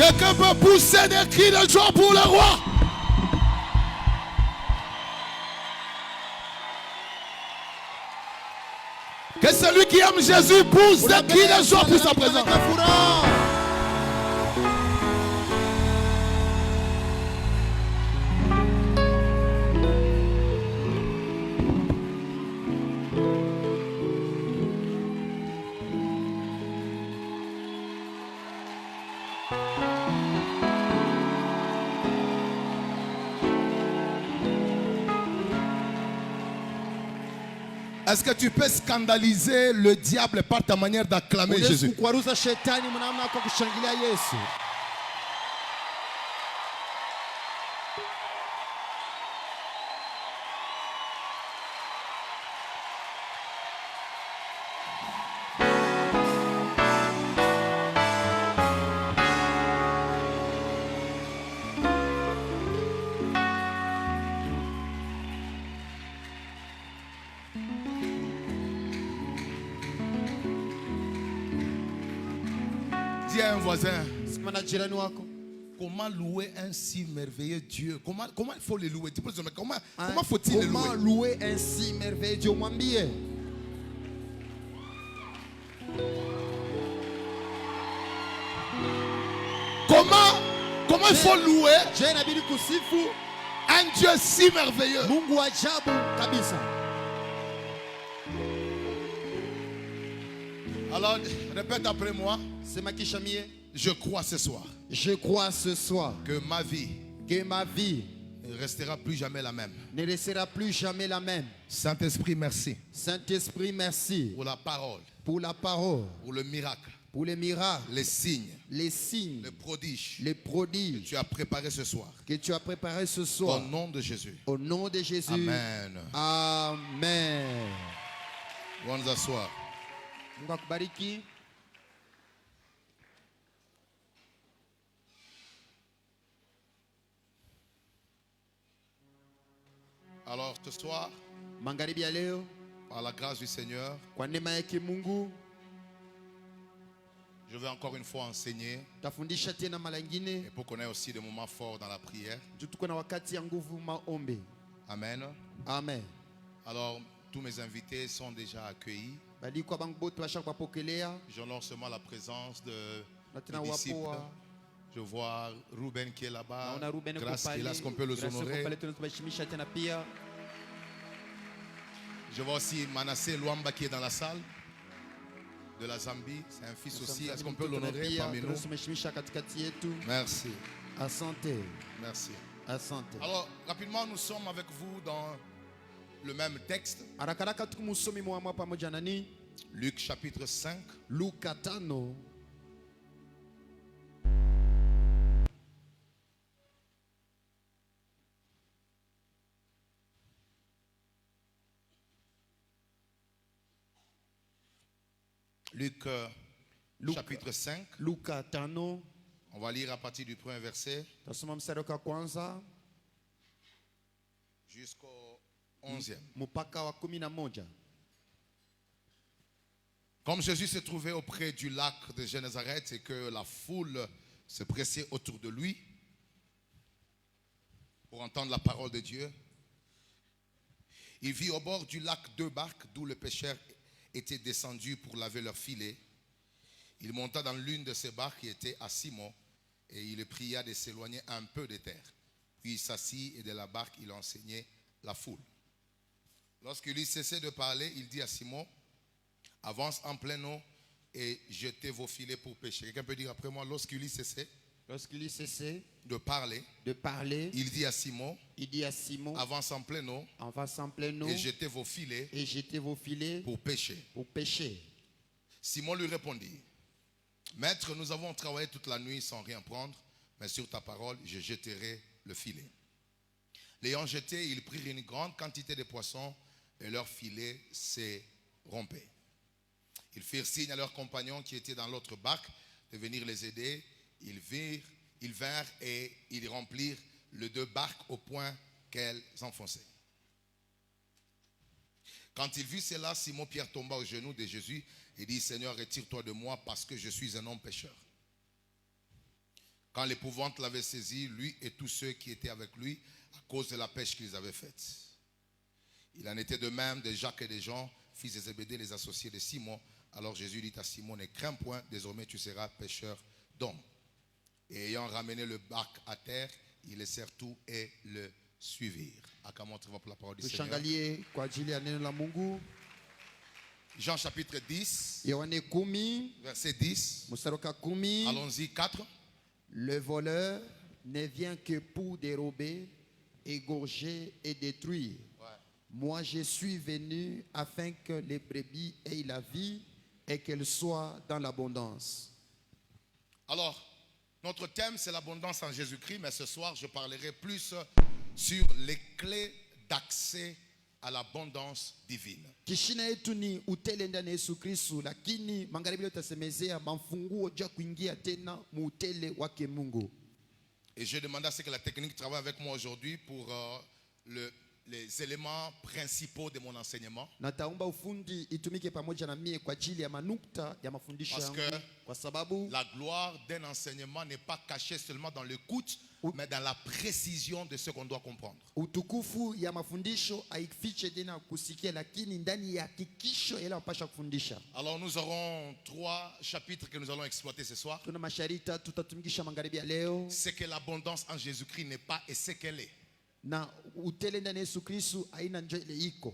Quelqu'un peut pousser des cris de joie pour le roi. Que celui qui aime Jésus pousse des cris de joie pour sa présence. Est-ce que tu peux scandaliser le diable par ta manière d'acclamer Jésus? Dis à un voisin, comment louer un si merveilleux Dieu? Comment il faut le louer? Comment faut-il le louer? Comment louer un si merveilleux Dieu? Comment il faut louer un Dieu si merveilleux? Alors, répète après moi. Je crois ce soir. Je crois ce soir que ma vie ne restera plus jamais la même. Ne restera plus jamais la même. Saint-Esprit, merci. Saint-Esprit, merci. Pour la parole. Pour la parole. Pour le miracle. Pour les miracles. Les signes. Les signes. Les prodiges. Les prodiges. Que tu as préparé ce soir. Que tu as préparé ce soir. Au nom de Jésus. Au nom de Jésus. Amen. Amen. On nous asseoir. Alors ce soir, par la grâce du Seigneur, je vais encore une fois enseigner. Et pour qu'on ait aussi des moments forts dans la prière. Amen. Amen. Alors, tous mes invités sont déjà accueillis. J'honore seulement la présence de mes disciples. Je vois Ruben qui est là-bas. Grâce qui est là, est-ce qu'on peut les honorer? Je vois aussi Manassé Luamba qui est dans la salle de la Zambie. C'est un fils aussi. Est-ce qu'on peut l'honorer parmi nous? Merci. Merci. Alors, rapidement, nous sommes avec vous dans le même texte. Luc chapitre 5. Luc chapitre 5. On va lire à partir du premier verset jusqu'au 11e. Comme Jésus se trouvait auprès du lac de Génézareth et que la foule se pressait autour de lui pour entendre la parole de Dieu, il vit au bord du lac 2 barques d'où le pêcheur étaient descendus pour laver leurs filets. Il monta dans l'une de ces barques qui était à Simon et il le pria de s'éloigner un peu de terre. Puis il s'assit et de la barque il enseignait la foule. Lorsqu'il eut cessé de parler, il dit à Simon: avance en pleine eau et jetez vos filets pour pêcher. Quelqu'un peut dire après moi: lorsqu'il eut cessé de parler, il dit à Simon: avance en pleine eau, et jetez vos filets pour pêcher. Simon lui répondit: Maître, nous avons travaillé toute la nuit sans rien prendre, mais sur ta parole, je jeterai le filet. L'ayant jeté, ils prirent une grande quantité de poissons et leur filet s'est rompé. Ils firent signe à leurs compagnons qui étaient dans l'autre barque de venir les aider. Ils vinrent et ils remplirent les 2 barques au point qu'elles enfonçaient. Quand il vit cela, Simon-Pierre tomba aux genoux de Jésus et dit: Seigneur, retire-toi de moi parce que je suis un homme pécheur. quand l'épouvante l'avait saisi, lui et tous ceux qui étaient avec lui, à cause de la pêche qu'ils avaient faite. Il en était de même de Jacques et de Jean, fils de Zébédée, les associés de Simon. Alors Jésus dit à Simon, ne crains point, désormais tu seras pêcheur d'hommes. Et ayant ramené le bac à terre, ils laissèrent tout et le suivirent. Acclamons pour la parole du Seigneur. Tushangalie kwa ajili ya neno la Mungu. Jean chapitre 10, Yohane 10, verset 10. mstari wa 10. Allons-y, 4. Le voleur ne vient que pour dérober, égorger et détruire. Moi, je suis venu afin que les brebis aient la vie et qu'elles soient dans l'abondance. Alors, notre thème, c'est l'abondance en Jésus-Christ, mais ce soir, je parlerai plus sur les clés d'accès à l'abondance divine. Kishina yetu ni utele ndani ya Yesu Kristo, lakini magharibi leo tasemezea mafunguo ya kuingia tena muutele wake Mungu. Et je demande à ce que la technique travaille avec moi aujourd'hui pour les éléments principaux de mon enseignement. Nataomba ufundi itumike pamoja na mie kwa ajili ya manukta ya mafundisho Parce yangu, que kwa sababu la gloire d'un enseignement n'est pas cachée seulement dans l'écoute, mais dans la précision de ce qu'on doit comprendre. utukufu ya mafundisho haifiche tena kusikia, lakini ndani ya hakikisho ile mpasha kufundisha. Alors nous aurons 3 chapitres que nous allons exploiter ce soir. Tuna masharita tutatumikisha magharibi ya leo, C'est que l'abondance en Jésus-Christ n'est pas et c'est qu'elle est. na utele ndani ya Yesu Kristo haina njo ile iko.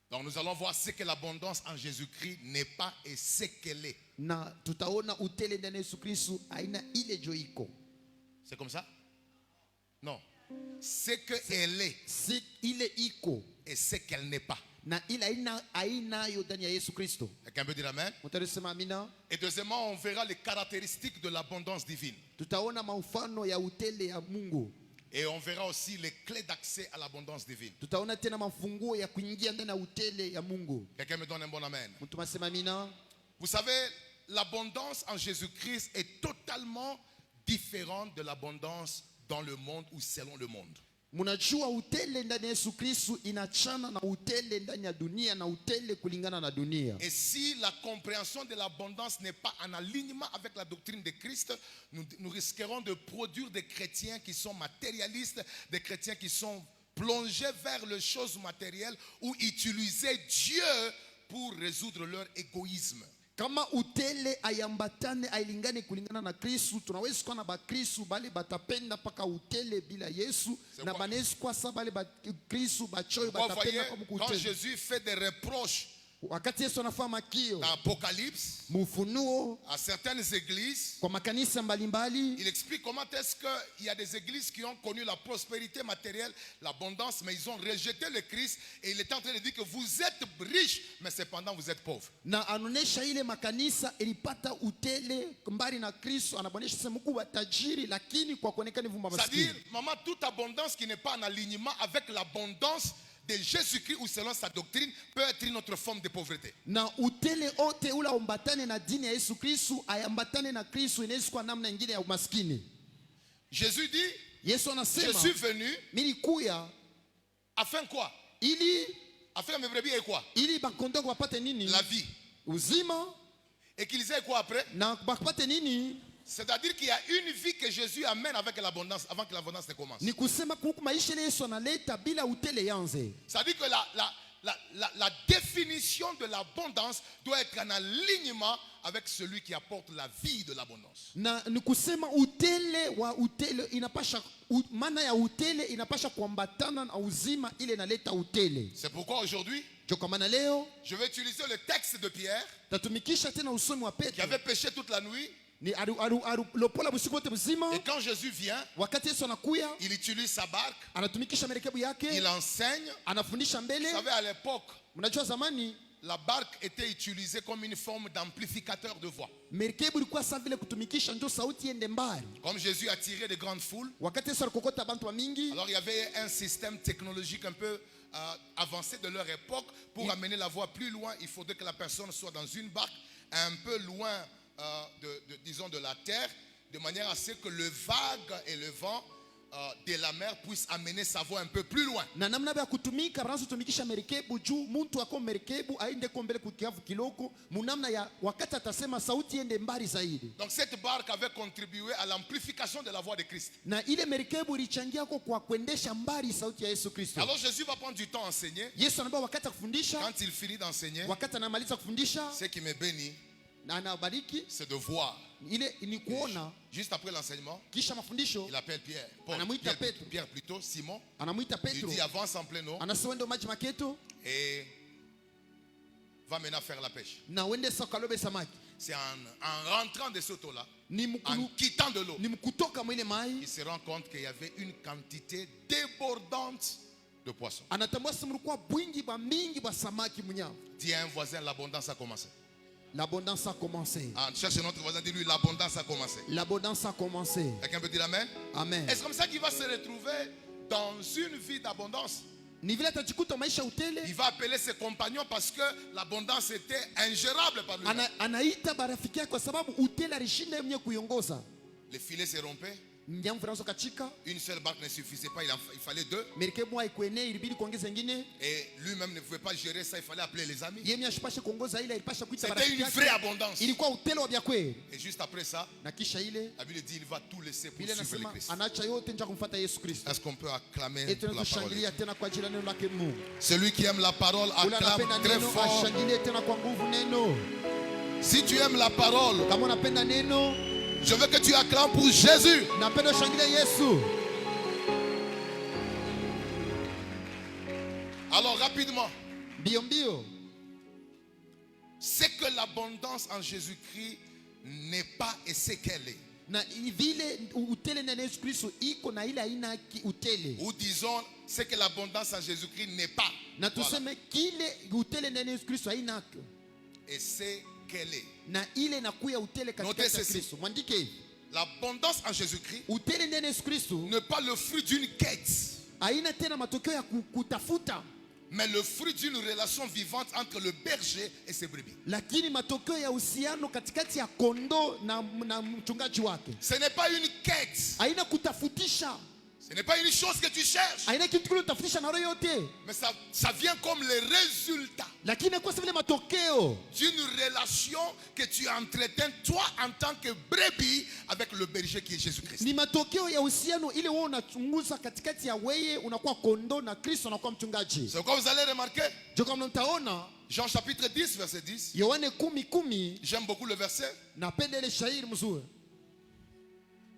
Donc nous allons voir ce que l'abondance en Jésus-Christ n'est pas et ce qu'elle est. Na tutaona utele ndani ya Yesu Kristo haina ile jo iko. C'est comme ça? Non. Ce qu'elle est Si ile iko et ce qu'elle n'est pas. na ile haina yo ndani ya Yesu Kristo. Quelqu'un peut dire amen? Mtarisema amina. Et deuxièmement, on verra les caractéristiques de l'abondance divine. Tutaona maufano ya utele ya Mungu. Et on verra aussi les clés d'accès à l'abondance divine. Tutaona tena mafunguo ya kuingia ndani ya utele ya Mungu. Quelqu'un me donne un bon amen? Mtu masema amina. Vous savez, l'abondance en Jésus-Christ est totalement différente de l'abondance dans le monde ou selon le monde. Munajua utele ndani ya Yesu Kristo inachana na utele ndani ya dunia na utele kulingana na dunia. Et si la compréhension de l'abondance n'est pas en alignement avec la doctrine de Christ, nous risquerons de produire des chrétiens qui sont matérialistes, des chrétiens qui sont plongés vers les choses matérielles ou utiliser Dieu pour résoudre leur égoïsme. Kama utele ayambatane ailingane kulingana na Kristo, tunaweza kuwa na bakristo bali batapenda paka utele bila Yesu, na banesi kwa sababu bali bakristo bachoyo Vous voyez, batapenda kama quand utele. Jésus fait des reproches Wakati Yesu anafanya makio dans l'Apocalypse mufunuo à certaines églises, kwa makanisa mbalimbali, il explique comment est-ce qu'il y a des églises qui ont connu la prospérité matérielle, l'abondance, mais ils ont rejeté le Christ et il est en train de dire que vous êtes riches, mais cependant vous êtes pauvres. na anonesha ile makanisa ilipata utele mbali na Kristo, anabonesha sema kuwa tajiri lakini kwa kuonekana vumba maskini. C'est-à-dire, maman, toute abondance qui n'est pas en alignement avec l'abondance de Jésus-Christ ou selon sa doctrine peut être une autre forme de pauvreté. Na utele ote ula ombatane na dini ya Yesu Kristo ayambatane na Kristo inaweza kuwa namna nyingine ya umaskini. Jésus dit, Yesu je anasema suis venu nilikuya afin quoi? ili Afin que mes brebis aient quoi? bakondoko wapate nini? La vie. Uzima. Et qu'ils aient quoi après? Na bakapate nini? C'est-à-dire qu'il y a une vie que Jésus amène avec l'abondance avant que l'abondance ne commence. Ni kusema kuku maisha ile Yesu analeta bila utele yanze. C'est-à-dire que la définition de l'abondance doit être en alignement avec celui qui apporte la vie de l'abondance. Na ni kusema utele wa utele inapasha maana ya utele inapasha kuambatana na uzima ile inaleta utele. C'est pourquoi aujourd'hui, Kwa maana leo je vais utiliser le texte de Pierre tatumikisha tena usomi wa qui Petro. avait péché toute la nuit. Ni lopola busiku wote mzima. Et quand Jésus vient, Wakati Yesu anakuya il utilise sa barque, anatumikisha merekebu yake, il enseigne. anafundisha mbele. Vous savez, à l'époque, Mnajua zamani la barque était utilisée comme une forme d'amplificateur de voix. merekebu ilikuwa sawa vile kutumikisha ndio sauti iende mbali. Comme Jésus attirait de grandes foules, Wakati Yesu alikokota bantu wa mingi, alors il y avait un système technologique un peu avancé de leur époque. Pour amener la voix plus loin, il faudrait que la personne soit dans une barque un peu loin disons de la terre, de manière à ce que le vague et le vent de la mer puisse amener sa voix un peu plus loin. Na namna ya kutumika banazo tumikisha merikebu juu mtu ako merikebu aende kombele kukiavu kiloko munamna ya wakati atasema sauti ende mbali zaidi. Donc cette barque avait contribué à l'amplification de la voix de Christ. Na ile merikebu ilichangia kwa kuendesha mbali sauti ya Yesu Kristo. Alors Jésus va prendre du temps à enseigner. Yesu anaomba wakati kufundisha. Quand il finit d'enseigner, wakati anamaliza kufundisha, ce qui me bénit, na anabariki, c'est de voir. Ile ni kuona. Juste après l'enseignement, kisha mafundisho, il appelle Pierre. Pierre plutôt, Simon. Anamuita Petro. Il dit avance en plein eau. Anasema maji maketo. Et va maintenant faire la pêche. Na wende sakalobe samaki. C'est en rentrant de ce eau-là, en quittant de l'eau, il se rend compte qu'il y avait une quantité débordante de poissons. Dis à un voisin, l'abondance a commencé. L'abondance a commencé. Cherche notre voisin, dis-lui, l'abondance a commencé. L'abondance a commencé. Quelqu'un peut dire amen? Amen. Est-ce comme ça qu'il va se retrouver dans une vie d'abondance? Il va appeler ses compagnons parce que l'abondance était ingérable par lui. Les filets se rompaient. Une seule barque ne suffisait pas, il fallait deux. Et lui-même ne pouvait pas gérer ça, il fallait appeler les amis. C'était une vraie abondance. Et juste après ça, la Bible dit il va tout laisser pour suivre le Christ. Est-ce qu'on peut acclamer pour la parole? Celui qui aime la parole acclame très fort. Si tu aimes la parole, je veux que tu acclames pour Jésus. Alors rapidement, c'est que l'abondance en Jésus-Christ n'est pas et c'est qu'elle est. Ou disons, c'est que l'abondance en Jésus-Christ n'est pas. Voilà. Et c'est qu'elle est. Notez ceci. L'abondance en Jésus-Christ n'est pas le fruit d'une quête, mais le fruit d'une relation vivante entre le berger et ses brebis. Ce n'est pas une quête. Ce n'est pas une chose que tu cherches. Mais ça vient comme le résultat d'une relation que tu entretiens toi en tant que brebis avec le berger qui est Jésus-Christ. C'est pourquoi vous allez remarquer Jean chapitre 10 verset 10. J'aime beaucoup le verset.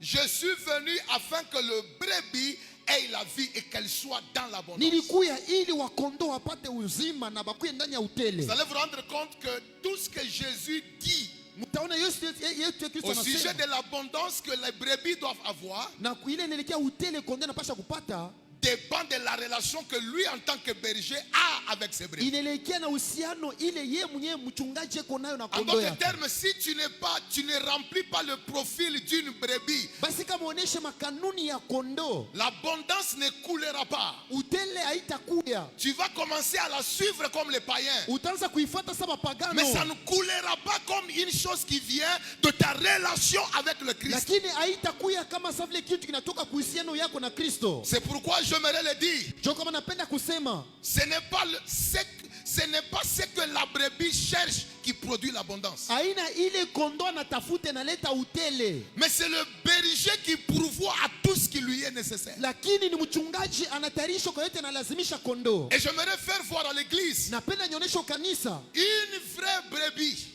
Je suis venu afin que le brebis ait la vie et qu'elle soit dans l'abondance. Vous allez vous rendre compte que tout ce que Jésus dit au sujet de l'abondance que les brebis doivent avoir dépend de la relation que lui en tant que berger a avec ses brebis. En d'autres termes, si tu ne remplis pas le profil d'une brebis, l'abondance ne coulera pas. Tu vas commencer à la suivre comme les païens, mais ça ne coulera pas comme une chose qui vient de ta relation avec le Christ. C'est pourquoi j'aimerais le dire. Ce n'est pas ce que la brebis cherche qui produit l'abondance, mais c'est le berger qui pourvoit à tout ce qui lui est nécessaire. Et j'aimerais faire voir à l'église une vraie brebis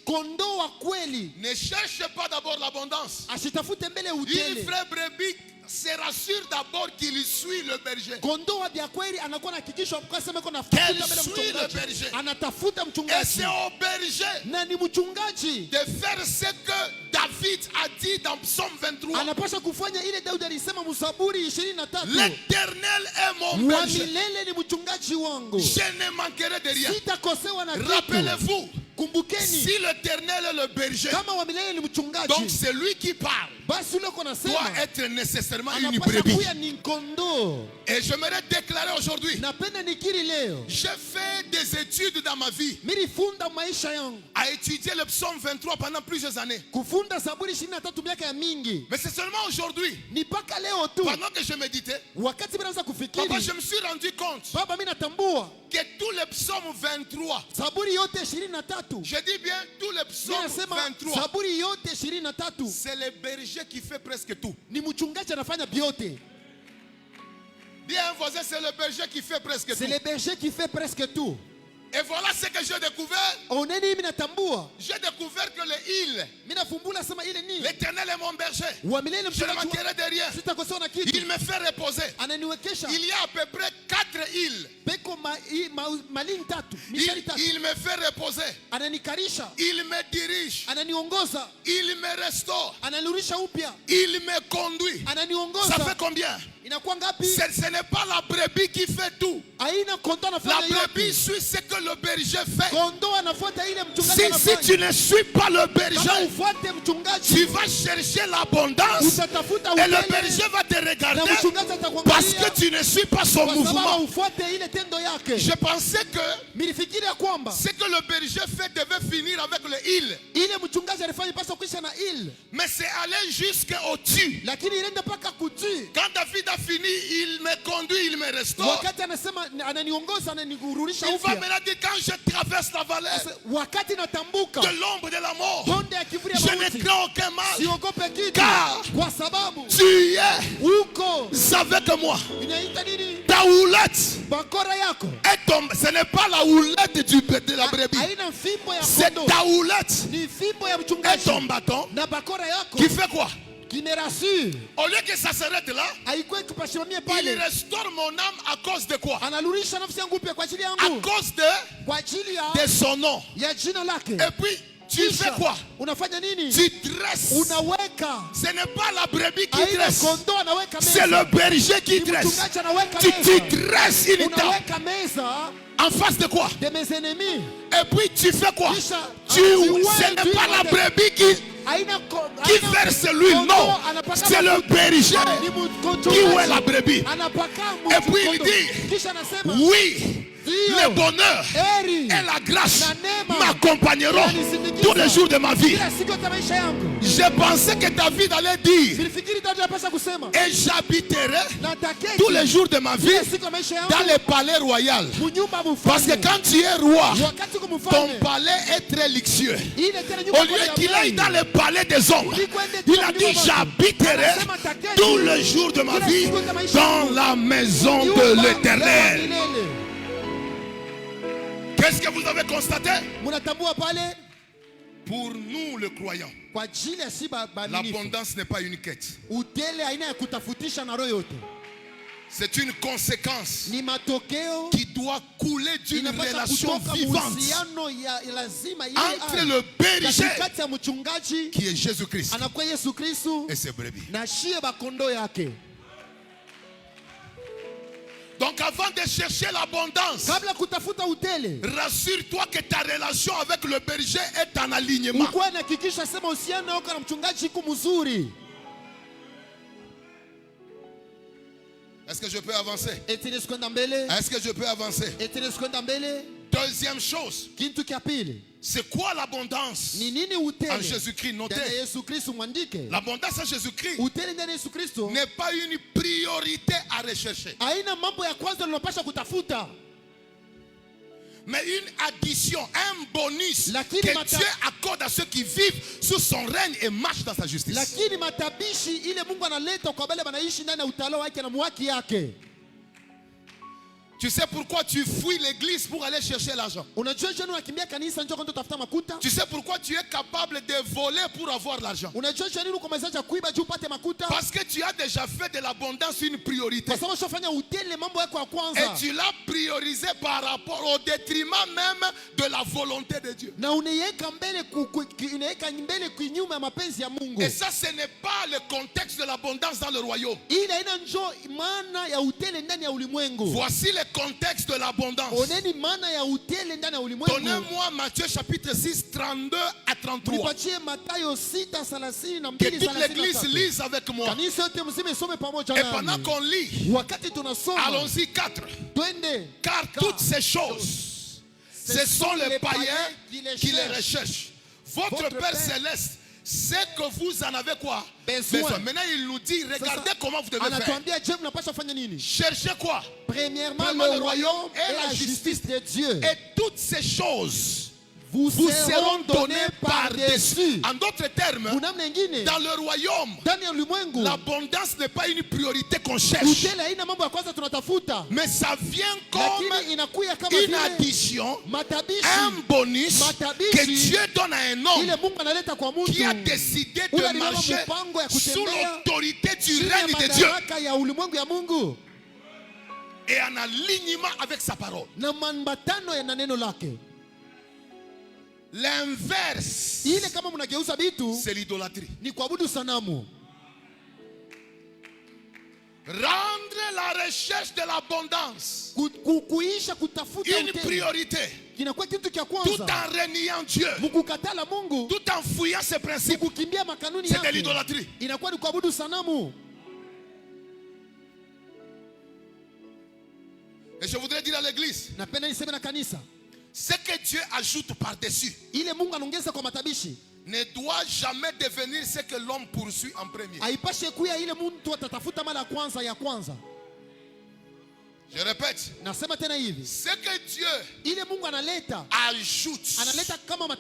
ne cherche pas d'abord l'abondance. Une vraie brebis se rassure d'abord qu'il suit le berger. Qu'elle suit le berger. Et c'est au berger de faire ce que David a dit dans Psaume 23. L'Éternel est mon berger. Je ne manquerai de rien. Rappelez-vous, nini? Si l'Éternel est le berger, Kama wa milele ni mchungaji, donc c'est lui qui parle, basi ule uko doit nasema être nécessairement une anapaswa brebis. kuya ni kondoo. Et j'aimerais déclarer aujourd'hui, Napenda nikiri leo, j'ai fait des études dans ma vie, milifunda maisha yangu à étudier le psaume 23 pendant plusieurs années. kufunda Zaburi 23 miaka ya mingi. Mais c'est seulement aujourd'hui, Ni mpaka leo tu, pendant que je méditais, wakati mimi naanza papa, kufikiri, je me suis rendu compte baba, mimi natambua que tous les psaumes 23, Zaburi yote 23, je dis bien tous les mimi psaumes nasema 23, Zaburi yote 23 c'est le berger qui fait presque tout. ni mchungaji anafanya vyote. Bien voisin, c'est le berger qui fait presque C'est tout. le berger qui fait presque tout. Et voilà ce que j'ai découvert. Oneni mimi natambua, J'ai découvert que le île, mimi nafumbula sema ile ni l'Éternel est mon berger. wa milele Je ne mchungaji manquerai de rien. sitakosewa na kitu. Il me fait reposer. Ananiwekesha Il y a à peu près 4 îles. peko malini tatu, mishari tatu. Il me fait reposer. Ananikarisha, Il me dirige. ananiongoza, Il me restaure. ananirudisha upya, Il me conduit. Ça ananiongoza. fait combien? Inakuwa ngapi? Ce n'est pas la brebis qui fait tout. Aina kondoo La anafanya brebis yote. suit ce que le berger fait. Kondoo anafuata ile mchungaji Si tu anafanya. ne suis pas le Kama berger, ufuate mchungaji, tu vas chercher l'abondance utatafuta et le upele berger va te na regarder mchungaji parce atakuangalia que tu ne suis pas son kwa sababu mouvement. ufuate ile tendo yake. Je pensais que Milifikiri ya kwamba ce que le berger fait devait finir avec le île, ile mchungaji alifanya pasa kuisha na ile, mais c'est aller jusqu'au-dessus. lakini ilienda mpaka kutii. Quand David a fini, il me conduit, il me restaure. Wakati anasema ananiongoza, ananirudisha Il va upya. maintenant dire quand je traverse la vallée Wakati natambuka de l'ombre de la mort, bonde ya kivuli ya je ne mauti, crains aucun mal. siogope kitu, Car kwa sababu tu es uko avec moi. inaita nini, Ta houlette bakora yako est tombée. Ce n'est pas la houlette de la brebis. haina fimbo ya C'est kondoo, ta houlette ni fimbo ya et mchungaji ton bâton na bakora yako qui fait quoi? kimerasiri. Au lieu que ça s'arrête là, Haikuwa ikipashimamie il pale, restaure mon âme à cause de quoi? anarudisha nafsi yangu upya kwa ajili À yangu, cause kwa ajili de son nom. ya jina lake. Et puis, tu fais quoi? Unafanya nini? Tu dresses. Unaweka. Ce n'est pas la brebis qui Haina dresse. kondoo anaweka C'est meza, le berger qui ni dresse. mchungaji anaweka Tu meza. dresses une table. Unaweka meza En face de quoi? de mes ennemis. Et puis tu fais quoi? Kisha Ce n'est pas la brebis qui verse l'huile, non. C'est le berger qui est la brebis. Et puis il dit, oui, le bonheur et la grâce m'accompagneront tous les jours de ma vie. J'ai pensé que David allait dire, et j'habiterai tous les jours de ma vie dans le palais royal. Parce que quand tu es roi, ton palais est très luxueux. Au lieu qu'il aille dans le palais des hommes, il a dit, j'habiterai tous les jours de ma vie dans la maison de l'Éternel. Qu'est-ce que vous avez constaté? Pour nous, le croyant, l'abondance n'est pas une quête. C'est une conséquence qui doit couler d'une relation vivante entre le berger qui est Jésus-Christ et ses brebis. Donc avant de chercher l'abondance, rassure-toi que ta relation avec le berger est en alignement. Est-ce que je peux avancer? Est-ce que je peux avancer? Deuxième chose, c'est quoi l'abondance en Jésus-Christ? Notez, l'abondance en Jésus-Christ n'est pas une priorité à rechercher, mais une addition, un bonus que Dieu accorde à ceux qui vivent sous son règne et marchent dans sa justice. Tu sais pourquoi tu fuis l'église pour aller chercher l'argent? Tu sais pourquoi tu es capable de voler pour avoir l'argent? Parce que tu as déjà fait de l'abondance une priorité. Et tu l'as priorisé par rapport au détriment même de la volonté de Dieu. Et ça, ce n'est pas le contexte de l'abondance dans le royaume. Voici le contexte de l'abondance. Oneni maana ya utele ndani ya ulimwengu. Donnez-moi Matthieu chapitre 6, 32 à 33. Nipatie Mathayo 6:32 Que toute l'église lise avec moi. Kanisa yote mseme some pamoja Et nami. pendant qu'on lit, Wakati tunasoma, allons-y 4. twende. Car toutes ces choses, ce sont les païens qui les recherchent. Votre Père céleste sait que vous en avez quoi? Besoin. Maintenant il nous dit, regardez comment vous devez faire. Anatuambia je mnapaswa fanya nini? Cherchez quoi? Premièrement le royaume et la justice de Dieu. Et toutes ces choses vous seront données par-dessus. En d'autres termes, dans le royaume, l'abondance n'est pas une priorité qu'on cherche. Mais ça vient comme une addition, un bonus que Dieu donne à un homme qui a décidé de marcher sous l'autorité du règne de Dieu et en alignement avec sa parole. L'inverse, c'est l'idolâtrie. Rendre la recherche de l'abondance une priorité, tout en reniant Dieu, tout en fouillant ses principes, c'est de l'idolâtrie. Et je voudrais dire à l'église, ce que Dieu ajoute par-dessus ne doit jamais devenir ce que l'homme poursuit en premier. Je répète, ce que Dieu ajoute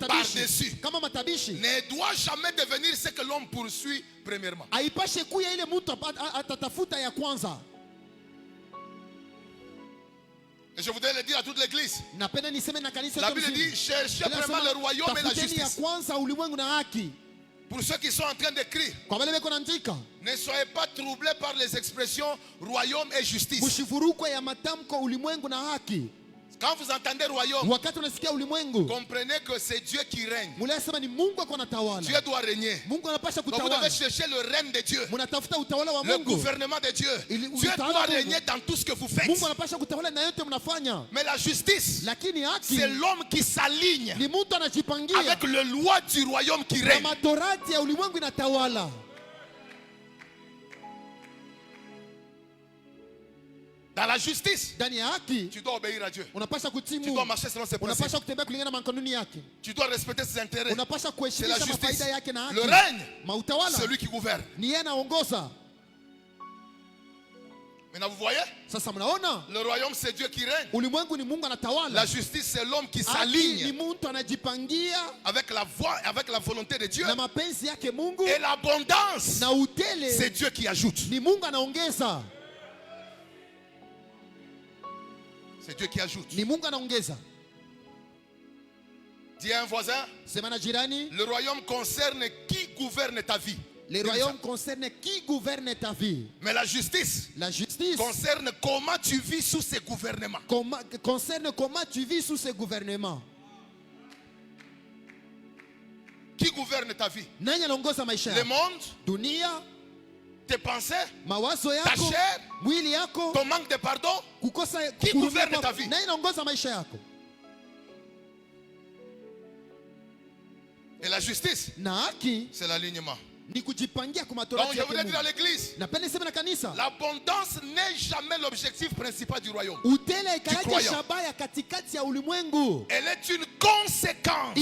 par-dessus ne doit jamais devenir ce que l'homme poursuit premièrement. Et je voudrais le dire à toute l'église. La Bible dit, cherchez vraiment le royaume et la justice. Pour ceux qui sont en train d'écrire, ne soyez pas troublés par les expressions royaume et justice. Quand vous entendez royaume, comprenez que c'est Dieu qui règne. Dieu doit régner. Donc vous devez chercher le règne de Dieu, le gouvernement de Dieu. Dieu doit régner dans tout ce que vous faites. Mais la justice, c'est l'homme qui s'aligne avec le loi du royaume qui règne. Dans la justice, tu dois obéir à Dieu. Tu dois marcher selon ses principes. Tu dois respecter ses intérêts. C'est la justice. Le règne, c'est lui qui gouverne. Maintenant vous voyez, le royaume c'est Dieu qui règne. La justice c'est l'homme qui s'aligne avec la volonté de Dieu. Et l'abondance c'est Dieu qui ajoute. C'est Dieu qui ajoute. Dis à un voisin, le royaume concerne qui gouverne ta vie. Le royaume concerne qui gouverne ta vie. Mais la justice concerne comment tu vis sous ces gouvernements. Concerne comment tu vis sous ces gouvernements. Qui gouverne ta vie? Le monde, tes pensées, ta chair, ton manque de pardon. Qui gouverne ta vie? Et la justice, c'est l'alignement. Donc je voudrais dire à l'église, l'abondance n'est jamais l'objectif principal du royaume. Elle est une conséquence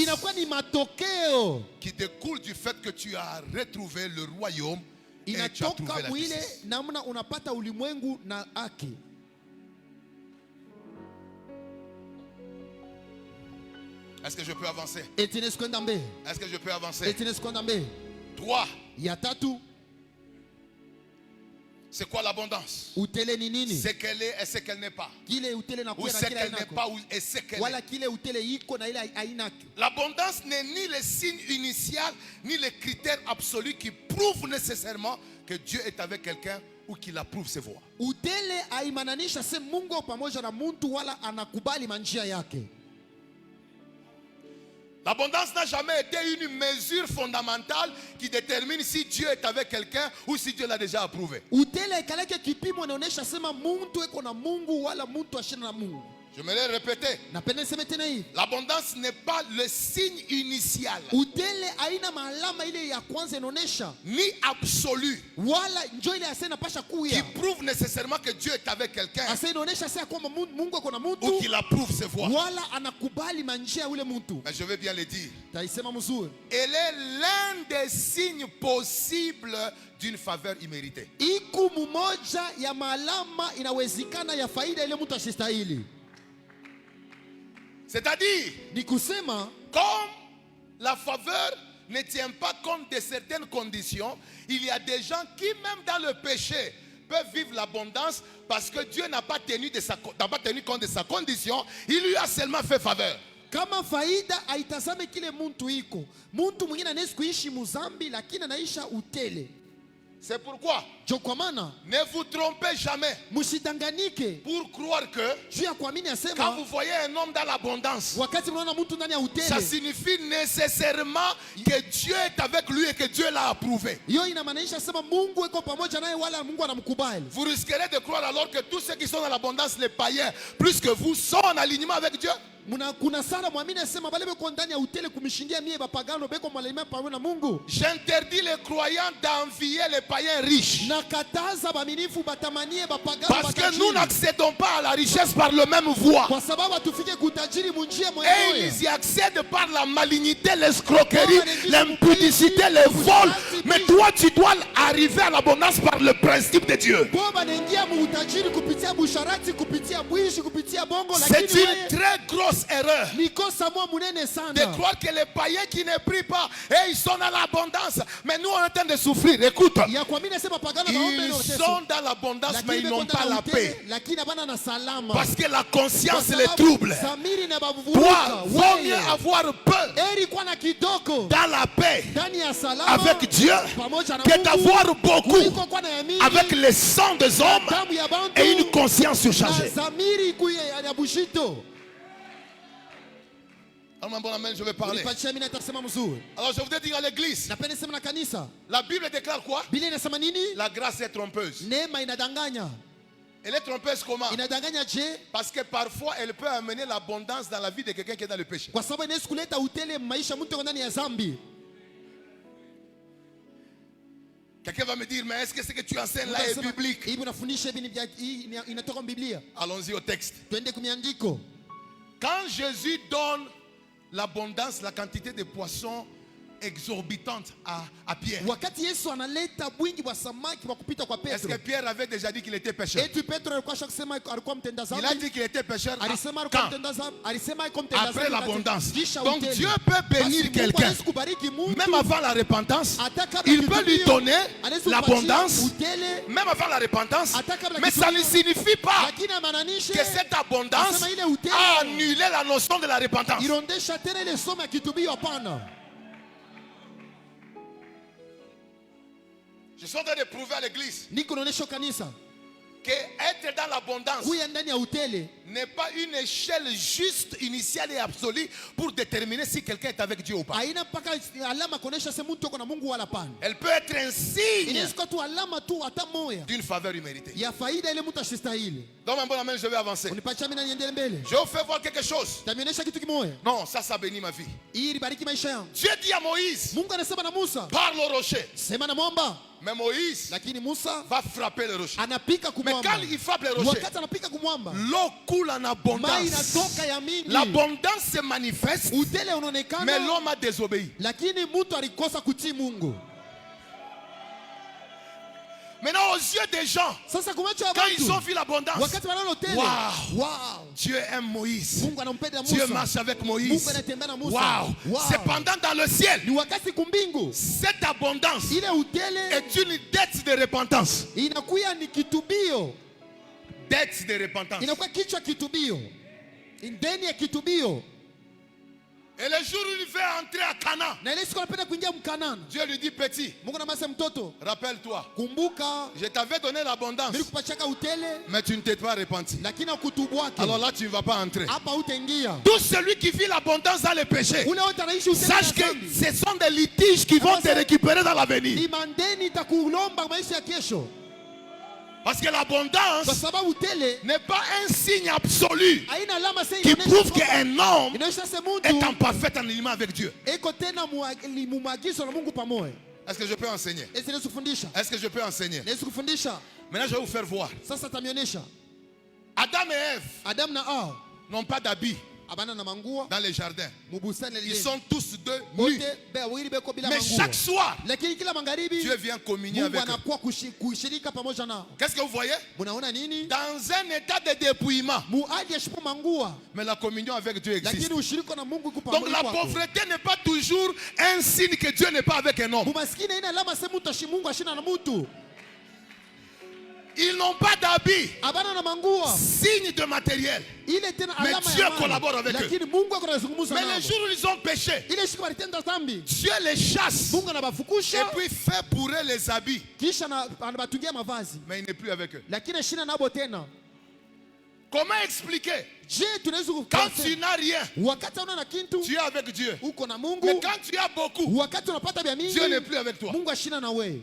qui découle du fait que tu as retrouvé le royaume et tu as trouvé la justice. Est-ce que je peux avancer? Est-ce que je peux avancer? 3. C'est quoi l'abondance? Ce qu'elle est et ce qu'elle n'est pas. Ou ce qu'elle n'est pas et ce qu'elle est. L'abondance n'est ni le signe initial ni le critère absolu qui prouve nécessairement que Dieu est avec quelqu'un ou qu'il approuve ses voies. L'abondance n'a jamais été une mesure fondamentale qui détermine si Dieu est avec quelqu'un ou si Dieu l'a déjà approuvé. Utele ikaleke kipimo inaonyesha sema muntu eko na Mungu wala muntu ashina na Mungu. Je me l'ai répété. Napenda niseme tena hivi. L'abondance n'est pas le signe initial, Utele aina maalama ile ya kwanza inaonyesha ni absolu, wala njo ile asa inapasha qui kuya. prouve nécessairement que Dieu est avec quelqu'un Asa inaonyesha sasa kwamba Mungu eko na ou muntu qu'il approuve ses voies. wala anakubali manjia ya ule muntu. Mais je vais bien le dire. Taisema mzuri. Elle est l'un des signes possibles d'une faveur imméritée. Iku mmoja ya maalama inawezekana ya faida ile mtu asistahili. C'est-à-dire, Ni kusema comme la faveur ne tient pas compte de certaines conditions, il y a des gens qui, même dans le péché, peuvent vivre l'abondance parce que Dieu n'a pas tenu compte de sa condition, il lui a seulement fait faveur. kama faida haitazame kile muntu iko. Muntu mwingine anaweza kuishi muzambi lakini anaisha utele. C'est pourquoi Jo kwa maana ne vous trompez jamais msidanganike pour croire que juu ya kuamini quand asema vous voyez un homme dans l'abondance, wakati mnaona mtu ndani ya ça utele, signifie nécessairement que Dieu est avec lui et que Dieu l'a approuvé. hiyo inamaanisha sema Mungu eko pamoja naye wala Mungu anamkubali. Vous risquerez de croire alors que tous ceux qui sont dans l'abondance, les païens, plus que vous, sont en alignement avec Dieu. Kuna sana muamini asema bale beko ndani ya utele kumshindia mie bapagano beko mwalimia pamoja na Mungu. J'interdis les croyants d'envier les païens riches. Nakataza baminifu batamanie bapagano Parce que nous batajiri. n'accédons pas à la richesse par le même voie. Kwa sababu atufike kutajiri munjia Et mwenyewe. ils y accèdent par la malignité, l'escroquerie, l'impudicité, les vols. Mais toi, tu dois arriver à l'abondance par le principe de Dieu. Kwa banaingia mu utajiri kupitia busharati, kupitia bwishi, kupitia bongo, C'est lakini une très grosse erreur ni kosa mwa munene de sana. croire que les païens qui ne prient pas, et ils sont dans l'abondance. Mais nous, on est en train de souffrir. Écoute, Ya kuamini sema pagano baombe ils na mateso. sont dans l'abondance, mais ils n'ont pas la paix. Lakini abana na salama. Parce que la conscience Kwa les sababu trouble. zamiri na Toi, bavuruka. vaut mieux avoir peur Eri kwa na kidoko dans la paix ndani ya salama avec Dieu pamoja na que Mungu, d'avoir beaucoup kuliko kwa na yamini avec les sangs des hommes damu ya bantu et une conscience na surchargée. zamiri kuya ya bushito. Je vais parler. Unipatia mimi nitasema mzuri. Alors je voudrais dire à l'église, Napenda sema na kanisa. la Bible déclare quoi? Biblia inasema nini? La grâce est trompeuse. Neema inadanganya. Elle est trompeuse comment? Inadanganya je? Parce que parfois elle peut amener l'abondance dans la vie de quelqu'un qui est dans le péché. Kwa sababu inaweza kuleta utele maisha mtu ndani ya zambi. Quelqu'un va me dire, mais est-ce que ce que tu enseignes là est biblique? Hivi unafundisha hivi inatoka Biblia. Allons-y au texte. Twende kumiandiko. Quand Jésus donne l'abondance, la quantité de poissons exorbitante à Pierre, Wakati Yesu analeta bwingi wa samaki wa kupita kwa est-ce Petro. que Pierre avait déjà dit qu'il était pécheur? Eti Petro alikuwa shakisema alikuwa mtenda Il a zambi. dit qu'il était pécheur Alisema alikuwa quand? mtenda zambi. Alisema alikuwa mtenda zambi. Après l'abondance. Kisha Donc utele. Dieu peut bénir Basi Mungu quelqu'un. anaweza kubariki mtu. Même avant la repentance, Hata kabla il peut lui kitubio, donner anaweza l'abondance, kupatia utele. même avant la repentance. Hata kabla Mais ça ne kitubio, signifie pas lakini amaanishe que cette abondance asema ile utele a annulé la notion de la repentance. irondesha tena ile somo ya kitubio. Hapana. Je suis en train de prouver à l'église Niko naonesha kanisa que être dans l'abondance kuya ndani ya utele n'est pas une échelle juste, initiale et absolue pour déterminer si quelqu'un est avec Dieu ou pas. haina mpaka alama kuonesha se mtu uko na Mungu wala pana. Elle peut être un signe Inaweza kuwa tu alama tu hata moya d'une faveur imméritée. ya faida ile mtu asistahili. Donc, mon bon ami, je vais avancer. Unipatia mimi na niendelee mbele. Je vous fais voir quelque chose. Tamionyesha kitu kimoja. Non, ça bénit ma vie. Hii ilibariki maisha yangu. Dieu dit à Moïse, Mungu anasema na Musa, parle au rocher. sema na mwamba. Mais Moïse Lakini Musa va frapper le rocher. anapika Mais kumwamba. quand il frappe le rocher, Wakati anapika kumwamba, l'eau coule en mai abondance. inatoka ya mingi. L'abondance se manifeste, Utele mais unaonekana, l'homme a désobéi. lakini mtu alikosa kutii Mungu. Maintenant, aux yeux des gens, Sasa kwa macho ya quand ils ont watu, vu l'abondance, wakati wanaona utele, wow, wow, Dieu aime Moïse. Mungu anampenda Dieu Musa. marche avec Mungu Moïse. anatembea na Musa. Wow. Wow. Cependant, dans le ciel, Ni wakati kumbingu, cette abondance ile utele est une dette de repentance. inakuya ni kitubio, Dette de repentance. inakuwa kichwa kitubio, ndeni ya kitubio. Et le jour où il veut entrer à Canaan, Na ile siku anapenda kuingia Mkanani, Dieu lui dit, petit, Mungu anamwambia mtoto, rappelle-toi, kumbuka je t'avais donné l'abondance, nilikupachaka utele mais tu ne t'es pas repenti. lakini ukutubwake. Alors là, tu ne vas pas entrer. Hapa utaingia. Tout celui qui vit l'abondance dans le péché, Ule wote anaishi utele sache na que dhambi. ce sont des litiges qui vont te récupérer dans l'avenir. Ni mandeni itakulomba maisha ya kesho. Parce que Kwa l'abondance sababu utele n'est pas un signe absolu haina alama sasa qui prouve inaonyesha qu'un homme inaonyesha sasa est en mtu parfait alignement avec Dieu. eko tena muagizo na Mungu pamoja. Est-ce que je peux enseigner? Esi Yesu kufundisha. Est-ce que je peux enseigner? Yesu kufundisha. Maintenant, je vais vous faire voir. Sasa tamionyesha. Adam et Ève Adam na Hawa n'ont pas d'habits abana na mangua dans les jardins. mubustani Ils lile. sont tous deux nus. Wote wawili beko bila Mais mangua. chaque soir, Lakini kila magharibi Dieu vient communier Mungu avec eux. anakuwa kushirika pamoja nao. Qu'est-ce que vous voyez? Munaona nini? Dans un état de dépouillement. Muadi ashipo mangua. Mais la communion avec Dieu existe. Lakini ushirika na Mungu iko Donc pamoja la kwako. pauvreté n'est pas toujours un signe que Dieu n'est pas avec un homme. Mumaskini haina alama sema mtu Mungu ashina na mtu. Ils n'ont pas d'habits, Abana na mangua. signe de matériel. Ile tena Mais alama Dieu ya mali. collabore avec eux. Lakini Mungu ako anazungumza Mais nao. le jour où ils ont péché, Ile siku walitenda dhambi. Dieu les chasse Mungu et anabafukusha puis fait pour eux les habits. kisha anabatungia mavazi. Mais il n'est plus avec eux. Lakini shina nabo tena. Comment expliquer? Je tunaweza Quand kufanya. tu n'as rien, Wakati una na kintu tu es avec Dieu. uko na Mais Mungu. quand tu as beaucoup, Wakati unapata vya mingi Dieu n'est plus avec toi. Mungu ashina na wewe.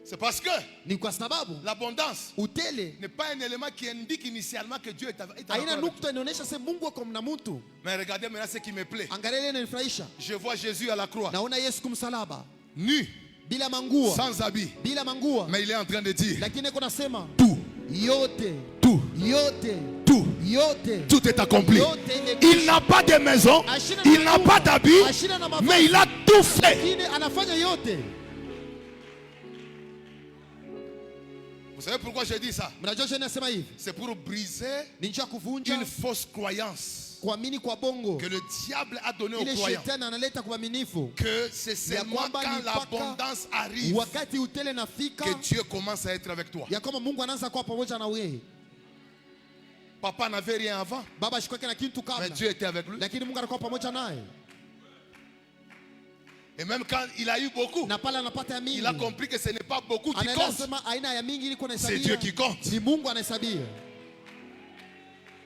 C'est parce que Ni kwa sababu l'abondance utele n'est pas un élément qui indique initialement que Dieu est avec haina toi. nukta inaonyesha sema Mungu ako na mtu. Mais regardez maintenant ce qui me plaît. Angalia ile inanifurahisha. Je vois Jésus à la croix, Naona Yesu kumsalaba nu, bila mangua, sans habit. bila mangua. Mais il est en train de dire Lakini iko nasema tout, yote, tout, yote, tout, yote. tout est accompli. Yote imekwisha. Il n'a pas de maison, il n'a pas d'habit, Ashina na mavazi. mais il a tout fait. Lakini anafanya yote. Vous savez pourquoi je dis ça? Mnajua je nasema hivi? C'est pour briser Ni njia kuvunja une fausse croyance kuamini kwa bongo. que le diable a donnée aux Ile croyants. shetani analeta kwa uaminifu. Que c'est seulement kwamba quand ni mpaka l'abondance arrive Wakati utele nafika que Dieu commence à être avec toi. ya kama Mungu anaanza kuwa pamoja na wewe. Papa n'avait rien avant, Baba ashikoke na kitu mais kabla. Dieu était avec lui. Lakini Mungu anakuwa pamoja naye. Et même quand il a eu beaucoup, Na pale anapata ya mingi. il a compris que ce n'est pas beaucoup qui Anaelewa compte. sema aina ya mingi iliko C'est nahesabia. Dieu qui compte. Ni Mungu anahesabia.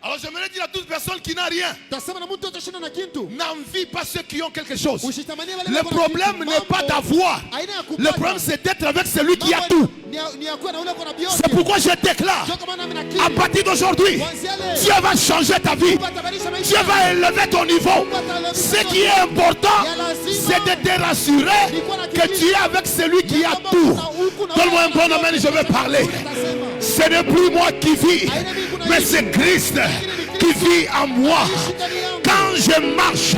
Alors j'aimerais dire à toute personne qui n'a rien, Tasema na mtu atashinda na kitu. n'envie pas ceux qui ont quelque chose. Usitamanie wale Le wako na problème kitu. n'est pas Mambo, d'avoir. aina ya Le kupata. problème c'est d'être avec celui qui a Mambo tout. ni ya kuwa na ule uko na vyote. C'est pourquoi je déclare, Sio kama nami na à kitu. partir d'aujourd'hui, Kuanzia leo, Dieu va changer ta vie. Mungu atabadilisha maisha Dieu yako. va élever ton niveau. Ce qui est important, c'est de te rassurer que tu es avec celui qui a tout. Donne-moi un bon amen, je vais parler. Utasema, Ce n'est plus moi qui vis, mais c'est Christ qui vit en moi. Quand je marche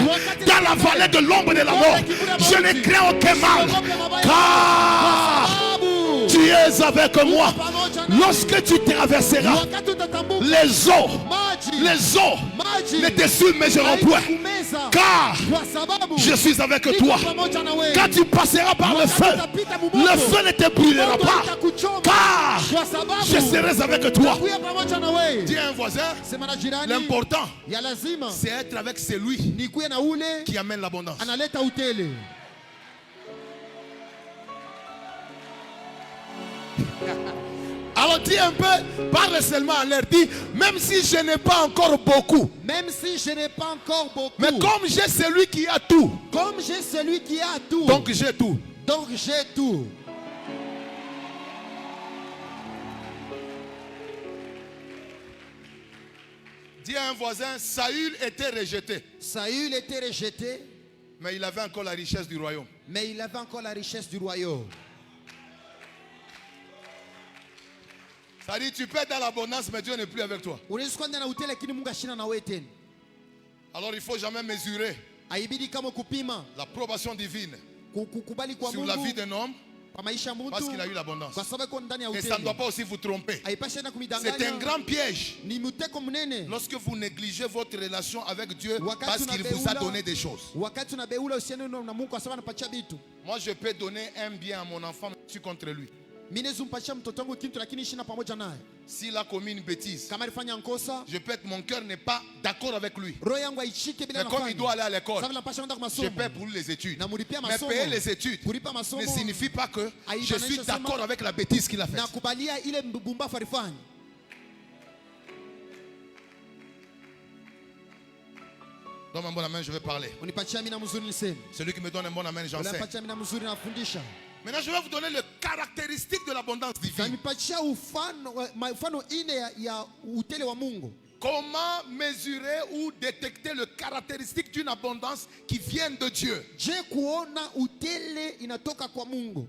dans la vallée de l'ombre de la mort, je ne crains aucun mal, car sababu, tu es avec moi. pamoja na Lorsque tu traverseras wakati utatambuka les eaux, maji, les eaux maji ne te submergeront point, haikumeza. car Kwa sababu je suis avec niko toi. pamoja na wewe. Quand tu passeras par le feu, le feu ne te brûlera Moto pas, haitakuchoma. car Kwa sababu je serai avec toi. kuya pamoja na wewe. Dis à un voisin, Sema na jirani, l'important, ya lazima c'est être avec celui ni kuya na ule qui amène l'abondance. analeta utele. Alors dis un peu, parle seulement en l'air, dis, même si je n'ai pas encore beaucoup, Même si je n'ai pas encore beaucoup, mais comme j'ai celui qui a tout, comme j'ai celui qui a tout, donc j'ai tout. donc j'ai tout. Dis à un voisin, Saül était rejeté, Saül était rejeté, mais il avait encore la richesse du royaume. mais il avait encore la richesse du royaume. Ça dit, tu peux être dans l'abondance, mais Dieu n'est plus avec toi. Unaweza kuwa na utele lakini Mungu ashina na wewe tena. Alors il ne faut jamais mesurer Haibidi kama kupima l'approbation divine kukubali kwa sur la vie Mungu d'un homme kwa maisha ya parce mtu qu'il a eu l'abondance. kwa sababu iko ndani ya Et ça ne doit utele. pas aussi vous tromper. Haipashi na C'est un kumidanganya. grand piège Ni mteko mnene. lorsque vous négligez votre relation avec Dieu Wakati parce qu'il vous a unabeula- donné des choses. Wakati unabeula usiane na Mungu kwa sababu anapatia vitu. Moi, je peux donner un bien à mon enfant, mais je suis contre lui. S'il a commis une bêtise, Kama alifanya nkosa, je peux être, mon cœur n'est pas d'accord avec lui. roho yangu haichike bila Mais comme il nafanya. doit aller à l'école, Sasa napasha kwenda kwa je masomo. paie pour lui les études. Namulipia Mais masomo. payer les études Kulipa masomo ne signifie pas que je suis haimaanishi d'accord sema avec la bêtise qu'il a faite. nakubalia ile mbumbafu alifanya. Donne un bon amen, je vais parler. Unipatia mina mzuri niseme. Celui qui me donne un bon amen, j'enseigne. Unipatia mina mzuri nafundisha. Maintenant, je vais vous donner les caractéristiques de l'abondance divine. Unipatia mfano ine ya utele wa Mungu. Comment mesurer ou détecter les caractéristiques d'une abondance qui vient de Dieu? Je kuona utele inatoka kwa Mungu.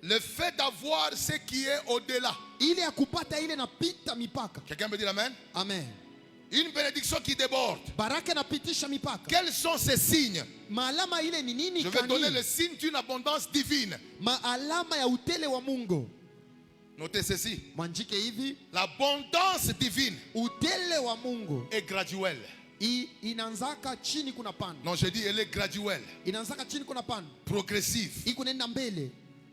Le fait d'avoir ce qui est au-delà. Ile ya kupata ile napita mipaka. Quelqu'un me dit amen? Amen. Une bénédiction qui déborde. Baraka napitisha mipaka. Quels sont ces signes? Maalama ile ni nini? Je vais donner le signe d'une abondance divine. Maalama ya utele wa Mungu. Notez ceci. Mwanjike hivi. L'abondance divine Utele wa Mungu est graduelle. Inaanzaka chini kuna panda. Non, je dis elle est graduelle. Inaanzaka chini kuna panda. Progressive. Ikunenda mbele.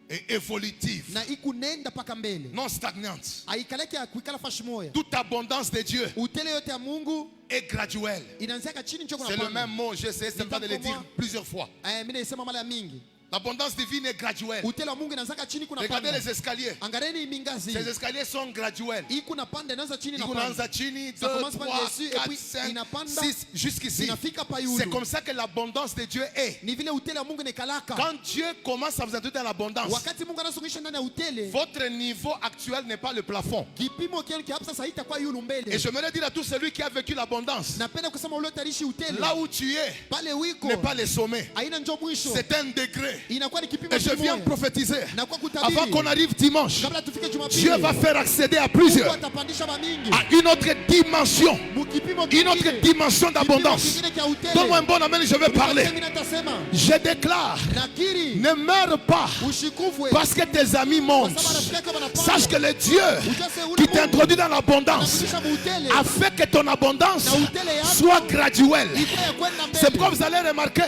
Et évolutive. Na ikunenda paka mbele. Non stagnante. Aikaleke ya kuikala fashi moya. Toute abondance de Dieu Utele yote ya Mungu est graduelle. inaanzaka chini ncho kuna C'est panda. le même mot, j'essaie simplement de le dire plusieurs fois. Mimi nasema mara mingi. L'abondance divine est graduelle. Utele wa Mungu inaanzaka chini kuna Regardez panda. les escaliers. Angareni mingazi. Ces escaliers sont graduels. Ikuna panda inaanza chini na Il panda. commence chini, 2, Ça 3, commence par dessus, et 4, puis 5, inapanda, 6, jusqu'ici. inafika pa yulu. C'est comme ça que l'abondance de Dieu est. Ni vile utele wa Mungu inakalaka. Quand Dieu commence à vous entrer dans l'abondance, Wakati Mungu anasongesha ndani ya utele, votre niveau actuel n'est pas le plafond. kipimo kienu kihapo sasa haitakuwa yulu mbele. Et je me dire à tout celui qui a vécu l'abondance, Napenda kusema ule utaishi utele. là où tu es, Pale wiko. n'est pas le sommet. Haina njoo mwisho. C'est un degré. Inakuwa ni kipimo Et je viens kimoja. prophétiser. Na kwa kutabiri. Avant qu'on arrive dimanche, Kabla tufike Jumapili. Dieu va faire accéder à Mungu plusieurs atapandisha mamingi. à une autre dimension. Mukipimo Une autre kingine. dimension Kipimo d'abondance. kingine kia utele. Donne-moi un bon amen, je vais parler. Mimi natasema. Je déclare, Nakiri. ne meurs pas Ushikufwe. parce que tes amis montent. Sache que le Dieu qui t'introduit dans l'abondance a fait que ton abondance soit graduelle. C'est pourquoi vous allez remarquer,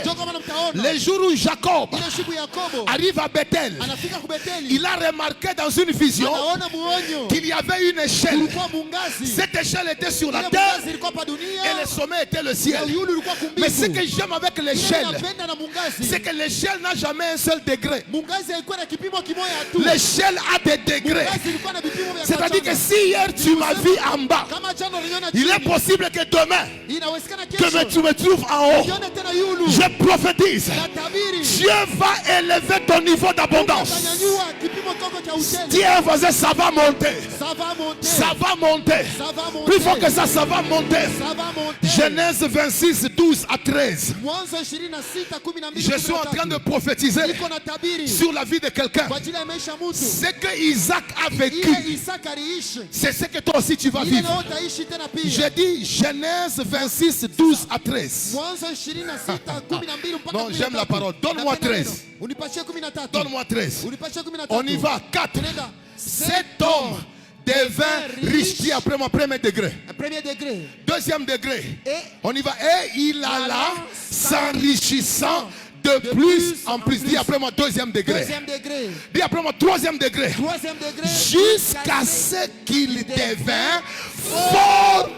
les jours où Jacob Ile siku Yakobo arrive à Bethel, anafika ku Beteli. il a remarqué dans une vision Anaona muonyo. qu'il y avait une échelle. Kulikuwa mungazi. Cette échelle était sur la Ile terre mungazi ilikuwa pa dunia. et le sommet était le ciel. Na yulu ilikuwa kumbiku. Mais ce que j'aime avec Ile l'échelle, napenda na mungazi. c'est que l'échelle n'a jamais un seul degré. Mungazi haikuwa na kipimo kimoja tu. L'échelle a des degrés. Mungazi ilikuwa na vipimo vya C'est-à-dire que kachanga. si hier tu m'as vu en bas, Kama jana uliona il est chini. possible que demain Inawezekana que kesho. tu me trouves en haut. Ukiona tena yulu. Je prophétise. Natabiri. Dieu va élever ton niveau d'abondance. Atanyanyua kipimo chako cha utele. Dis à un voisin, ça va monter. Ça va monter. Ça va monter. Ça va monter. Plus fort que ça va monter. Ça va monter. Genèse 26, 12 à 13. Mwanzo 26:12. Je suis en train de prophétiser Niko natabiri. sur la vie de quelqu'un. Kwa ajili ya maisha ya mtu. Ce que Isaac a Ile vécu, Isaka aliishi. c'est ce que toi aussi tu vas Ile vivre. nayo utaishi tena pia. Je dis Genèse 26, 12 à 13. Mwanzo 26:12 mpaka Non, j'aime la parole. Donne-moi Napenda 13. neno. Unipashie 13. Donne-moi 13. Unipashie 13. On y va. 4. Tunaenda. Cet homme devint riche. Dis après moi, premier degré. Premier degré. Deuxième degré. Et On y va. Et il alla s'enrichissant de plus en plus. Dis après moi, deuxième degré. deuxième degré. Dis après moi, troisième degré. Troisième degré. Jusqu'à ce qu'il devint fort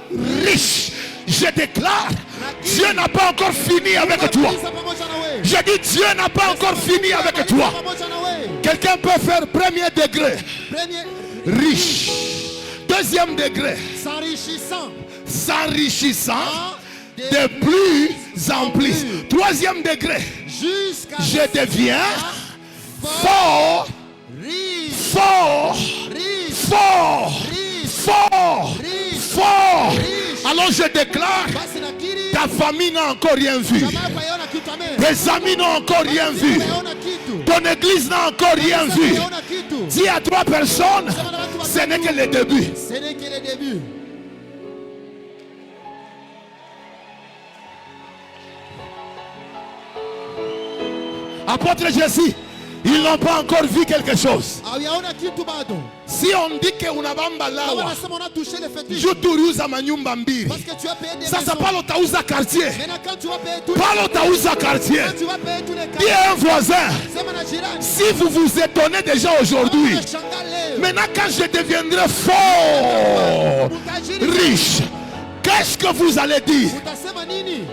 riche. Je déclare, Dieu n'a pas encore fini avec toi. Je dis, Dieu n'a pas encore fini avec toi. Quelqu'un peut faire premier degré, Premier, riche. Deuxième degré, s'enrichissant. s'enrichissant de plus en plus. Troisième degré, Jusqu'à je deviens fort, riche. fort, Riche. fort, Riche. fort, Riche. fort. Riche. Alors je déclare, Basi nakiri. ta famille n'a encore rien vu. Jamaa haiona kitu, amen. Tes amis n'ont encore rien vu. Haiona kitu. Ton église n'a encore rien vu. Haiona kitu. Dis à 3 personnes, ce n'est que le début. Ce n'est que le début. Apôtre Jésus, Ils n'ont pas encore vu quelque chose. Hawajaona kitu bado. Si on dit que unabamba Kama lawa, wanasema unatoucher les fétiches. juturiuza manyumba mbili. Parce que tu as payé des Sasa maisons. pale utauza quartier. Maintenant quand tu vas payer tout, Pale utauza quartier. quand tu vas payer tous les Dis quartiers. à un voisin, Sema na jirani. si vous vous étonnez déjà aujourd'hui, Unashangaa leo. maintenant quand je deviendrai fort, Utajiri. riche, qu'est-ce que vous allez dire? Utasema nini?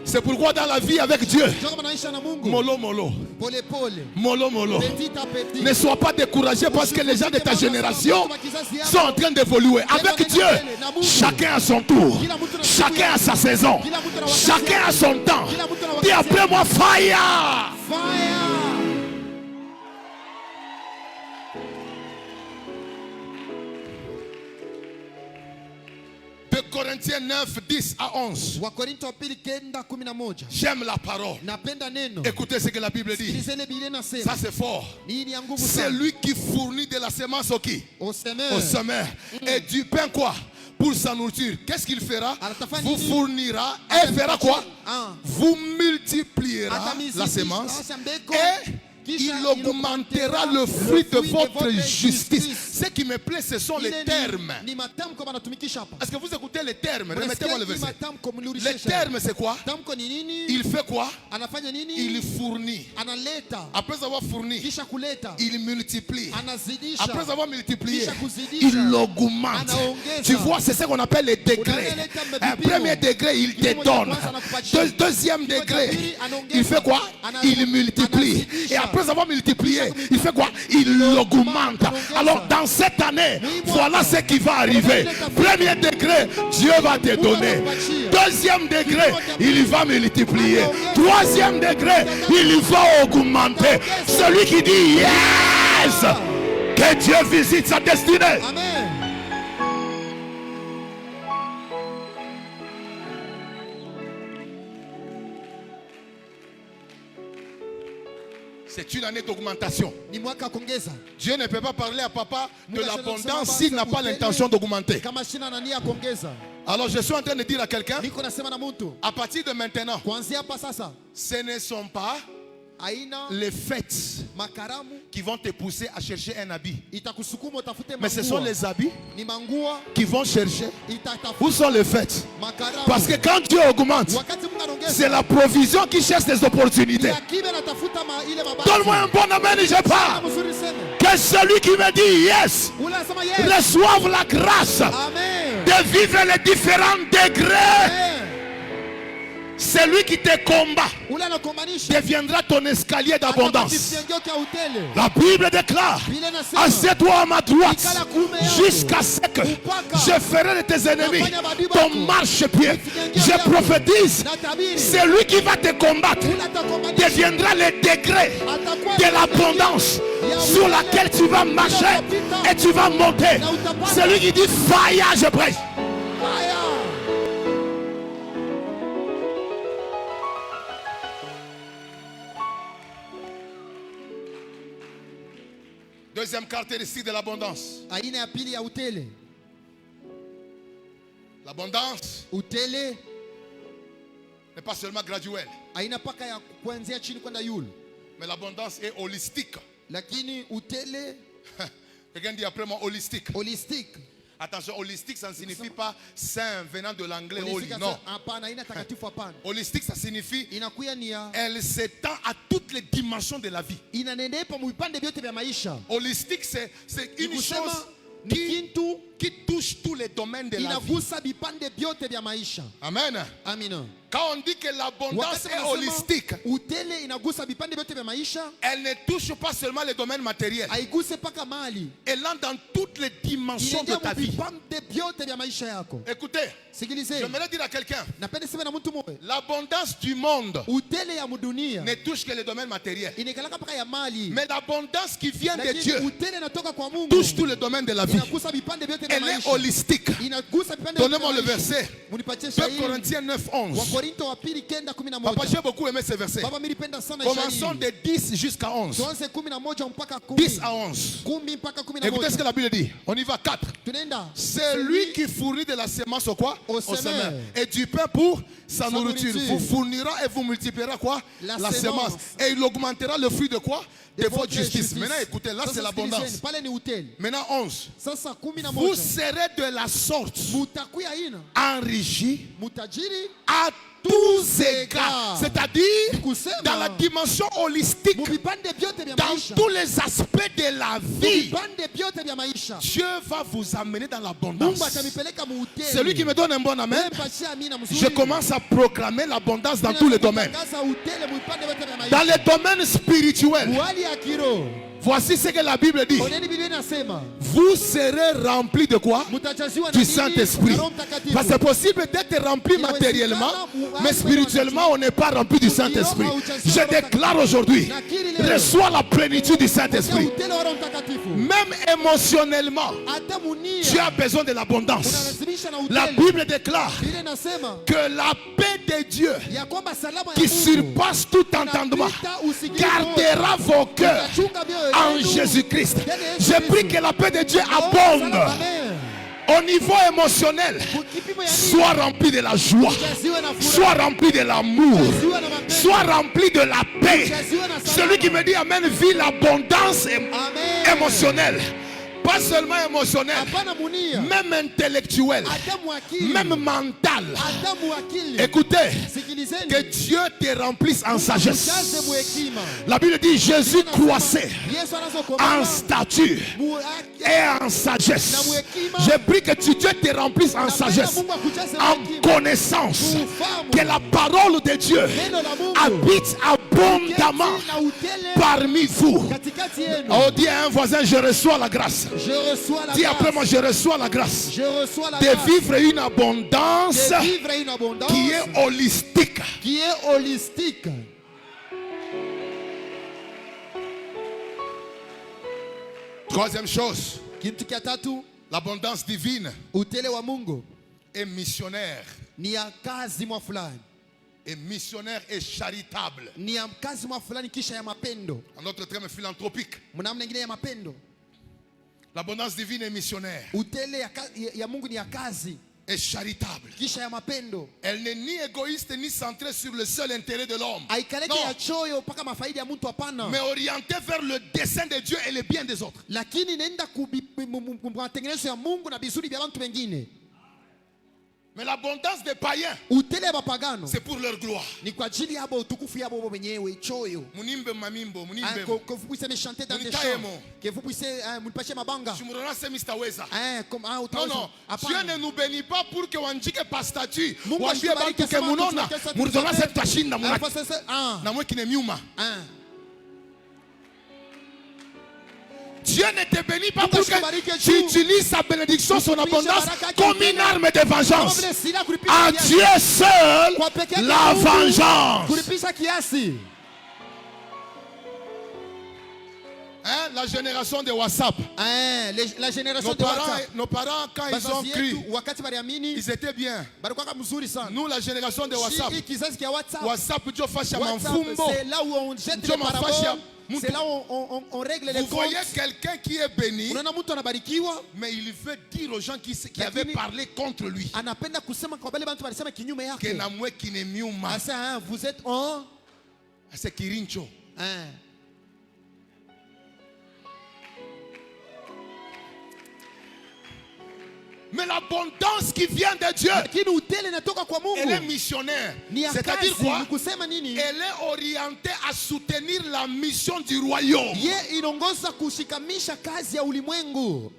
C'est pourquoi dans la vie avec Dieu, Ndio kama naisha na Mungu. mollo mollo, Pole pole. mollo mollo. Petit à petit. Ne sois pas découragé parce que les gens de ta génération sont en train d'évoluer. Avec Dieu, chacun a son tour, chacun a sa saison, chacun a son temps. Dis après moi, fire! Fire. 2 Corinthiens 9, 10 à 11. Wakorintho wa pili 9:11. J'aime la parole. Napenda neno. Écoutez ce que la Bible dit. Sikilizeni Biblia inasema. Ça c'est fort. Hii ni ya nguvu C'est sana. lui qui fournit de la semence au qui? Au semeur. Au semeur. Et du pain quoi? Pour sa nourriture. Qu'est-ce qu'il fera? Vous fournira et fera quoi? Vous multipliera la semence et il augmentera le fruit de votre justice. Ce qui me plaît, ce sont les termes. Ni matamko banatumikisha hapa. Est-ce que vous écoutez les termes? Remettez-moi le Unasikia hii verset. matamko mnirudishe Les shamba. termes, c'est quoi? Tamko ni nini? Il fait quoi? Anafanya nini? Il fournit. Analeta. Après avoir fourni, Kisha kuleta. il multiplie. Anazidisha. Après avoir multiplié, Kisha kuzidisha. il augmente. Anaongeza. Tu vois, c'est ce qu'on appelle les degrés. Un premier degré, il te donne. Deuxième degré, il fait quoi? Il multiplie. Et après avoir multiplié, il fait quoi? Il augmente. Alors dans cette année, voilà ce qui va arriver. Premier degré, Dieu va te donner. Deuxième degré, il va multiplier. Troisième degré, il va augmenter. Celui qui dit yes, que Dieu visite sa destinée. Amen. C'est une année d'augmentation. Ni mwaka kuongeza. Dieu ne peut pas parler à papa de l'abondance s'il n'a pas l'intention d'augmenter. Kama shina na nia kuongeza. Alors je suis en train de dire à quelqu'un, Niko nasema na mtu. à partir de maintenant, Kuanzia hapa sasa. ce ne sont pas Aina les fêtes makaramu qui vont te pousser à chercher un habit. itakusukuma utafute Mais ce sont mangua. les habits Ni mangua qui vont chercher. itatafuta Où sont les fêtes? makaramu. Parce que quand Dieu augmente, Wakati Mungu anaongeza. c'est la provision qui cherche des opportunités. Ya kibe natafuta ile mabaya. Donne-moi un bon amen et je pars. Mzuri sema. Que celui qui me dit yes Ule anasema yes. reçoive la grâce Amen. de vivre les différents degrés. Amen. Celui qui te combat Ule anakombanisha. deviendra ton escalier d'abondance. Atakufungeuka utele. La Bible déclare, Biblia inasema. assieds-toi à ma droite jusqu'à ce que je ferai de tes ennemis ton marchepied. Je prophétise, Natabiri. celui qui va te combattre Ule atakombanisha. deviendra le degré Atakuwa de l'abondance sur laquelle tu vas marcher et tu vas monter. Celui qui dit fire, je prêche. Fire. Deuxième caractéristique de l'abondance. Aina ya pili ya utele. L'abondance Utele n'est pas seulement graduelle, aina paka ya kuanzia chini kwenda yule. mais l'abondance est holistique. Lakini utele Quelqu'un dit après moi holistique. holistic. Attention, holistique, ça ne signifie pas saint venant de l'anglais holy. Holistic Non. hapana, aina takatifu hapana. Holistique, ça signifie Inakuya ni ya elle s'étend à toutes les dimensions de la vie. inanenepa mvipande vyote vya maisha. Holistique, c'est une Nikusema chose ni kintu qui touche tous les domaines de la vie. inagusa vipande vyote vya maisha. Amen. Amina. Quand on dit que l'abondance Wakati est wanasema holistique, utele inagusa vipande vyote vya maisha, elle ne touche pas seulement les domaines matériels. haiguse paka mali. Elle entre dans toutes les dimensions de Inaingia ta vie. vipande vyote vya maisha yako. Écoutez, Sikilizeni. j'aimerais dire à quelqu'un, Napenda sema na mtu mmoja. l'abondance du monde Utele ya mudunia ne touche que les domaines matériels. inakalaka paka ya mali. Mais l'abondance qui vient de Lakini Dieu utele inatoka kwa Mungu. touche tous les domaines de la vie. Inagusa vipande vyote vya Elle est maisha. holistique. Inagusa vipande vyote Donnez-moi vya le maisha. verset. munipatie 2 shahiri. Corinthiens 9, 11. Wakorinto wa pili 9:11. Papa, j'ai beaucoup aimé ce verset. Baba milipenda sana Commençons shahiri. de 10 jusqu'à 11. Tuanze 11 mpaka 10 10. à 11. 10 mpaka Écoutez ce que 11. la Bible dit. On y va, 4. Tunaenda. C'est lui qui fournit de la semence au quoi? Au semeur. semeur. Et du pain pour sa nourriture. nourriture. Vous fournira et vous multipliera quoi? La semence. semence. Et il augmentera le fruit de quoi? De votre justice. justice. Maintenant, écoutez, là Sasa c'est l'abondance. sikilizeni, pale ni utele. Maintenant, 11. Sasa 11. Vous serez de la sorte Mutakuya ina. enrichis Mutajiri à tous égards. C'est-à-dire kusema, dans la dimension holistique, muvipande vyote vya dans maisha. tous les aspects de la vie. Vipande vyote vya maisha. Dieu va vous amener dans l'abondance. Mungu atanipeleka muutele. Celui qui me donne un bon amen, Wewe mpatie amina mzuri. je commence à proclamer l'abondance dans tous les domaines. Kutangaza utele muvipande vyote vya maisha. Dans les domaines spirituels, Hali ya kiroho. voici ce que la Bible dit. Oneni Biblia inasema, Vous serez remplis de quoi? mutajaziwa na Du nini? Saint-Esprit. Na Roho Mtakatifu. Parce que c'est possible d'être rempli matériellement, mais spirituellement, on n'est pas rempli du Saint-Esprit. Je déclare aujourd'hui, reçois la plénitude du Saint-Esprit. Utele wa Roho Mtakatifu. Même émotionnellement, Hata munia. tu as besoin de l'abondance. Unalazimisha na La utele. Bible déclare Biblia inasema que la paix de Dieu, ya kwamba salama ya qui Mungu surpasse tout entendement, inapita usikivu gardera vos cœurs Unachunga mioyo en yenu. Jésus-Christ. Ndani ya Yesu Je Kristo. prie que la paix de Dieu Salama, abonde amen. au niveau émotionnel. Kipimo ya nini? Sois rempli de la joie, Ujaziwe na furaha. sois rempli de l'amour, Ujaziwe na mapendo. sois rempli de la paix. Ujaziwe na salama. Celui qui me dit Amen vit l'abondance Amen. émotionnelle. Pas seulement émotionnelle, Hapana munia. même intellectuelle, Hata muakili. même mentale. Hata muakili. Écoutez, Sikilizeni. que Dieu te remplisse en sagesse. Ujaze muhekima. La Bible dit Jésus croissait Yesu anazokomana. en stature et en sagesse. Je prie que Dieu te remplisse en sagesse, en connaissance, que la parole de Dieu habite abondamment parmi vous. Katikati yenu. Oh, dis à un voisin, je reçois la grâce. Je reçois la Dis grâce. après moi, je reçois la grâce Je reçois la de grâce vivre une abondance de vivre une abondance qui est holistique. qui est holistique. Troisième chose, Kitu kia tatu, l'abondance divine utele wa Mungu est missionnaire. ni ya kazi mwa fulani, Et missionnaire et charitable. ni ya kazi mwa fulani kisha ya mapendo, En notre terme philanthropique. mnamna nyingine ya mapendo. L'abondance divine est missionnaire Utele ya Mungu ni ya kazi et charitable. kisha ya mapendo. Elle n'est ni égoïste ni centrée sur le seul intérêt de l'homme. Haikaleki Non, ya choyo mpaka mafaidi ya mtu, hapana, mais orientée vers le dessein de Dieu et le bien des autres. lakini inaenda matengenezo ya Mungu na bizuri vya watu wengine. Mais l'abondance des païens, Utele ya mapagano c'est pour leur gloire. ni kwa ajili yabo utukufu yabo wenyewe, choyo. Munimbe mamimbo, munimbe. Que vous puissiez me chanter dans des Munitaemo. chants, que vous puissiez me passer ma banga. Chumurona se mistaweza. Comme Non, non, Dieu ne nous bénit pas pour que wanjike pastatu. Mungu Wambie asitubariki bantu ke sama munona. tutuwekesa Murudona tutupe. se tutashinda muna. Na mwe kine miuma. Dieu ne te bénit pas pour que tu utilises sa bénédiction, son abondance comme une arme de vengeance. À Dieu seul la vengeance. Kulipisha kiasi. Hein, la génération de WhatsApp. La génération de WhatsApp. Nos parents, quand ils ont cru, wakati baliamini ils étaient bien. balikuwa mzuri sana. Nous, la génération de WhatsApp. Hii kizazi kia WhatsApp. WhatsApp, Dieu fasse à WhatsApp, Manfumbo. c'est là où on jette Dieu les m'a paraboles. fâché. C'est là où on règle les Vous voyez comptes. quelqu'un qui est béni, Unaona mtu anabarikiwa, mais il veut dire aux gens qui avaient Lakini- parlé contre lui anapenda kusema kwa wale watu walisema kinyume que yake. na mwe kine miuma. Asa, vous êtes en C'est Kirincho. Mais l'abondance qui vient de Dieu, lakini utele inatoka kwa elle est Mungu. missionnaire. Ni ya C'est-à-dire kazi, quoi? ni kusema nini? Elle est orientée à soutenir la mission du royaume. Ye inaongoza kushikamisha kazi ya ulimwengu.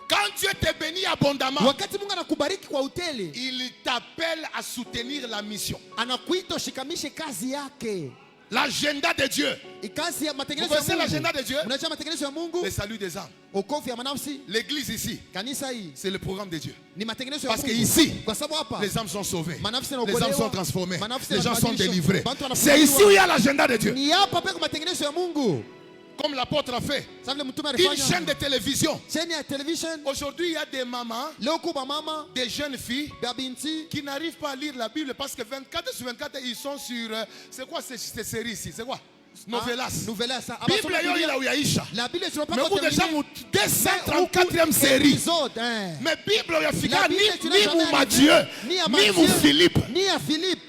Quand Dieu te bénit abondamment, Wakati Mungu anakubariki kwa utele, il t'appelle à soutenir la mission. anakuita ushikamishe kazi yake. L'agenda de Dieu, Kazi ya vous matengenezo ya connaissez Mungu. l'agenda de Dieu? Unajua matengenezo ya Mungu? Le salut des âmes. Okovu ya manafsi. L'église ici, Kanisa hii c'est le programme de Dieu. ni matengenezo ya Parce que Mungu. ici, Kwa sababu hapa les âmes sont sauvées, manafsi les yanaokolewa, âmes sont transformées, manafsi les gens sont yanabadilishwa, délivrés. watu wanafunguliwa. C'est ici où il y a l'agenda de Dieu. Ni hapa peko matengenezo ya Mungu. Comme l'apôtre a fait. Sabe vile mtume Une alifanya? chaîne de télévision. Chaîne ya television. Aujourd'hui, il y a des mamans, Leo kuba mama, des jeunes filles babinti qui n'arrivent pas à lire la Bible parce que 24 sur 24, ils sont sur... c'est quoi ces séries ici? C'est quoi? Novelas. Novelas. Bible, il y a Yaisha. La Bible tu n'as pas Mais vous déjà, terminé. 234e série. Épisode, hein. Mais Bible, il y a fini La Bible, tu n'as ni jamais mon arrivé. Mathieu, Ni à ni Matthieu, mon Philippe. ni à Philippe.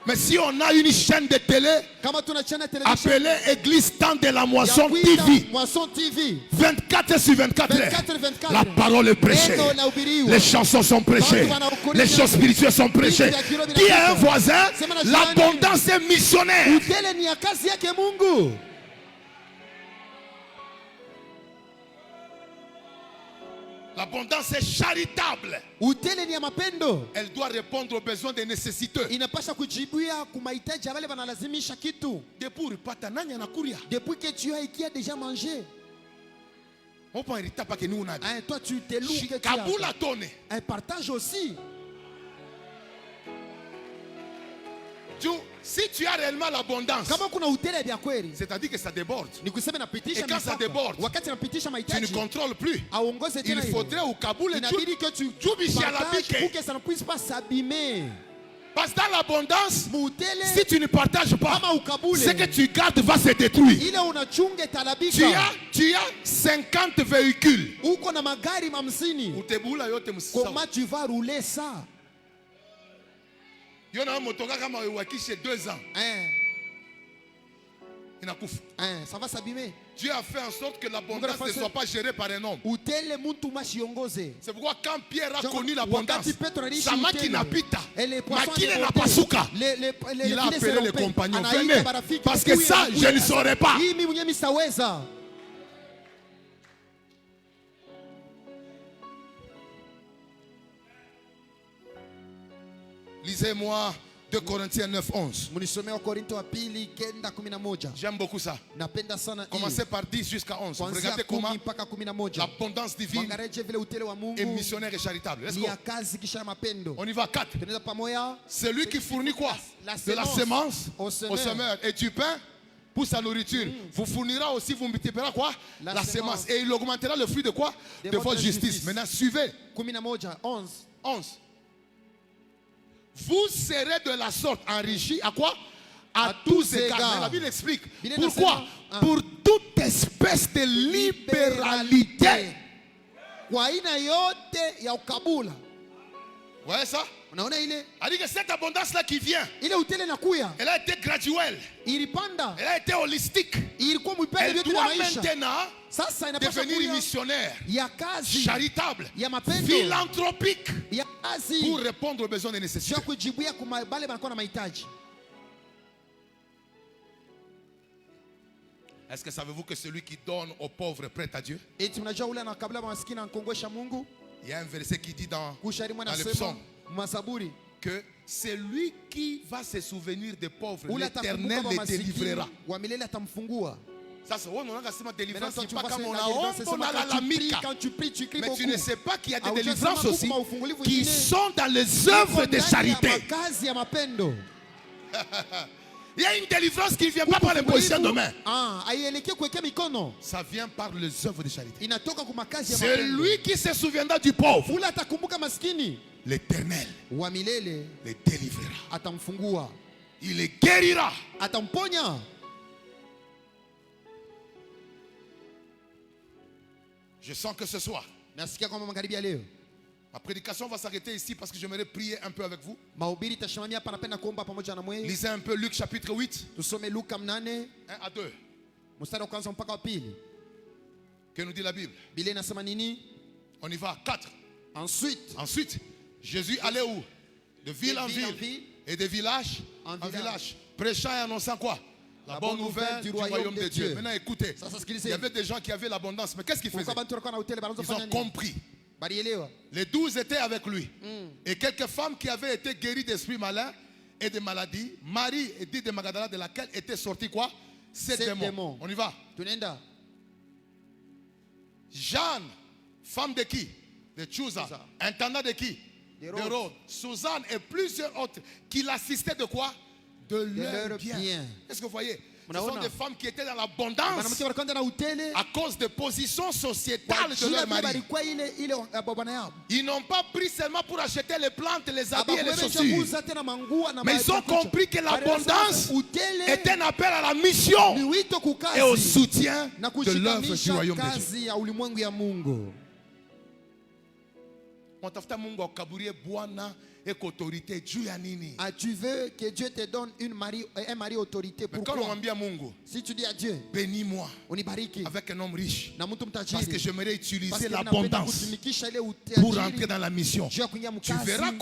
Mais si on a une chaîne de télé Kama tuna chaîne ya television appelée Église Temps de la ya Moisson kuita TV, Moisson TV. 24 sur 24 heures, 24. la parole est prêchée. Neno linahubiriwa. Les chansons sont prêchées. Les choses spirituelles sont prêchées. Dis à un voisin, l'abondance est missionnaire. Utele ni ya kazi yake Mungu. L'abondance est charitable. Utele ni ya mapendo. Elle doit répondre aux besoins des nécessiteux. Inapasha kujibia kumahitaji ya wale wanalazimisha kitu. Depuis uripata nani anakuria. Depuis que tu as qui a déjà mangé. On peut hériter pas que nous on a. Hein, toi tu t'es lourd que tu as. Kaboula tonne. Un partage aussi. Si tu as réellement l'abondance, Kama kuna utele vya kweli, c'est-à-dire que ça déborde. ni kusema napitisha Et quand ça mipaka. déborde, Wakati napitisha Tu mahitaji, ne contrôles plus. aongoze Il tena hivyo. faudrait au Kaboul et Inabidi que tu partages pour que ça ne puisse pas s'abîmer. Parce que dans l'abondance, Mutele, si tu ne partages pas, kama ukabule, ce que tu gardes va se détruire. ile unachunga italabika. Tu as 50 véhicules. Uko na magari 50. Utebula yote msisa. Comment tu vas rouler ça? Yona motoka kama wakishe 2 ans. Ça va s'abîmer. Dieu a fait en sorte que l'abondance ne soit pas gérée par un homme. Utele muntu mashiongoze. C'est pourquoi quand Pierre a connu l'abondance, Wakati Petro aliishi samaki utele. napita, Les poissons makine allaient na monter. pasuka. Les Il a filets appelé se les rompaient. compagnons. Anaita Venez, marafiki. parce que ça, je ne saurais pas. Hii mimi mwenyewe sitaweza. Lisez-moi 2 Corinthiens 9, 11. Munisomea Korinto wa pili 9:11. J'aime beaucoup ça. Napenda sana hii. Commencez par 10 jusqu'à 11. Vous Kuanzia regardez 10 comment mpaka 11. l'abondance divine Mwangareje vile utele wa Mungu est missionnaire et charitable. Let's ni go. ya kazi kisha mapendo. On y va, 4. Tunaenda pamoja. Celui qui fournit quoi? La De la semence semence au au semeur. semeur et du pain pour sa nourriture. Vous fournira aussi, vous multipliera quoi? La semence. Et il augmentera le fruit de quoi? De votre justice. Maintenant, suivez. 11. 11. Vous serez de la sorte enrichis à quoi? À tous égards. Mais la Bible explique. Pourquoi? Pour toute espèce de libéralité. Kwa aina yote ya ukabula. Vous voyez ça? Unaona ile? C'est-à-dire que cette abondance-là qui vient, Ile utele nakuya. elle a été graduelle. Ilipanda. Elle a été holistique. Ilikuwa mwipende Elle vyote doit vya maisha. maintenant Sasa inapaswa devenir kuya missionnaire, ya kazi, charitable, ya mapendo, philanthropique ya kazi, pour répondre aux besoins des sio nécessiteux. kujibia kwa bale banakuwa na mahitaji. Est-ce que savez-vous que celui qui donne aux pauvres prête à Dieu? Eti mnajua ule anakabila maskini ankongosha Mungu? Il y a un verset qui dit dans Kushari mwana le sema psaume Mazaburi que c'est lui qui va se souvenir des pauvres, ule l'Éternel atakumbuka les maskini délivrera. wa milele atamfungua. Ça c'est on a sema délivrance, Maintenant, c'est tu pas vois, comme c'est on la a délivrance, c'est on a seulement la mica. quand tu pries, tu cries Mais beaucoup. tu ne sais pas qu'il y a des Ah, délivrances ujasema aussi kuku maufungulivu qui nyingine. sont dans les œuvres de charité. Kazi ya mapendo. Il y a une délivrance qui ne vient pas par l'imposition de main. Ah, aielekee kuwekea mikono. Ça vient par les œuvres de charité. Inatoka kwa makazi ya C'est mapendo. lui qui se souviendra du pauvre. Ule atakumbuka maskini. L'Éternel Wa milele les délivrera. atamfungua. Il les guérira. Atamponya. Je sens que ce soir, Nasikia kwamba magharibi ya leo ma prédication va s'arrêter ici parce que j'aimerais prier un peu avec vous. mahubiri tashimamia hapa, napenda kuomba pamoja na mwe. Lisez un peu Luc chapitre 8, Tusome Luka 8 1 à 2. mstari wa kwanza mpaka wa pili. Que nous dit la Bible? Biblia inasema nini? On y va. 4. Ensuite, Jésus allait où? De ville en ville et de village en village. Prêchant et annonçant quoi? La bonne nouvelle du royaume de Dieu. Maintenant écoutez, il y avait des gens qui avaient l'abondance, mais qu'est-ce qu'ils faisaient? Ils ont compris. Les 12 étaient avec lui. Et quelques femmes qui avaient été guéries d'esprits malins et de maladies. Marie et dit de Magdala, de laquelle étaient sortis quoi? 7 démons. On y va. Jeanne, femme de qui? De Chuza. Intendant de qui? De Rhodes. Suzanne et plusieurs autres qui l'assistaient de quoi? De leur bien. Est-ce que vous voyez? Ce sont Mnaona? des femmes qui étaient dans l'abondance Mwanamke walikwenda na utele à cause des positions kwa sociétales de ajili leur ya mari. balikuwa ile ya bwana yao. Ils n'ont pas pris seulement pour acheter les plantes, les habits et les Abakuweza chaussures. kuuza tena manguo na Mais ils ont makucha. compris que l'abondance Utele est un appel à la mission ni wito et au kukazi soutien na de l'œuvre du kushikamisha royaume de Dieu. kazi ya ulimwengu ya Mungu. Unatafuta Mungu akaburie Bwana eko autorité juu ya nini? Ah, tu veux que Dieu te donne un mari autorité. Mais quand on Pourquoi? mwambia Mungu, Si tu dis à Dieu, bénis-moi unibariki avec un homme riche, na mtu parce que mtajiri, j'aimerais parce utiliser que napenda l'abondance kutumikisha ile pour utajiri entrer dans la mission. juu ya kuingia Tu verras mkazi.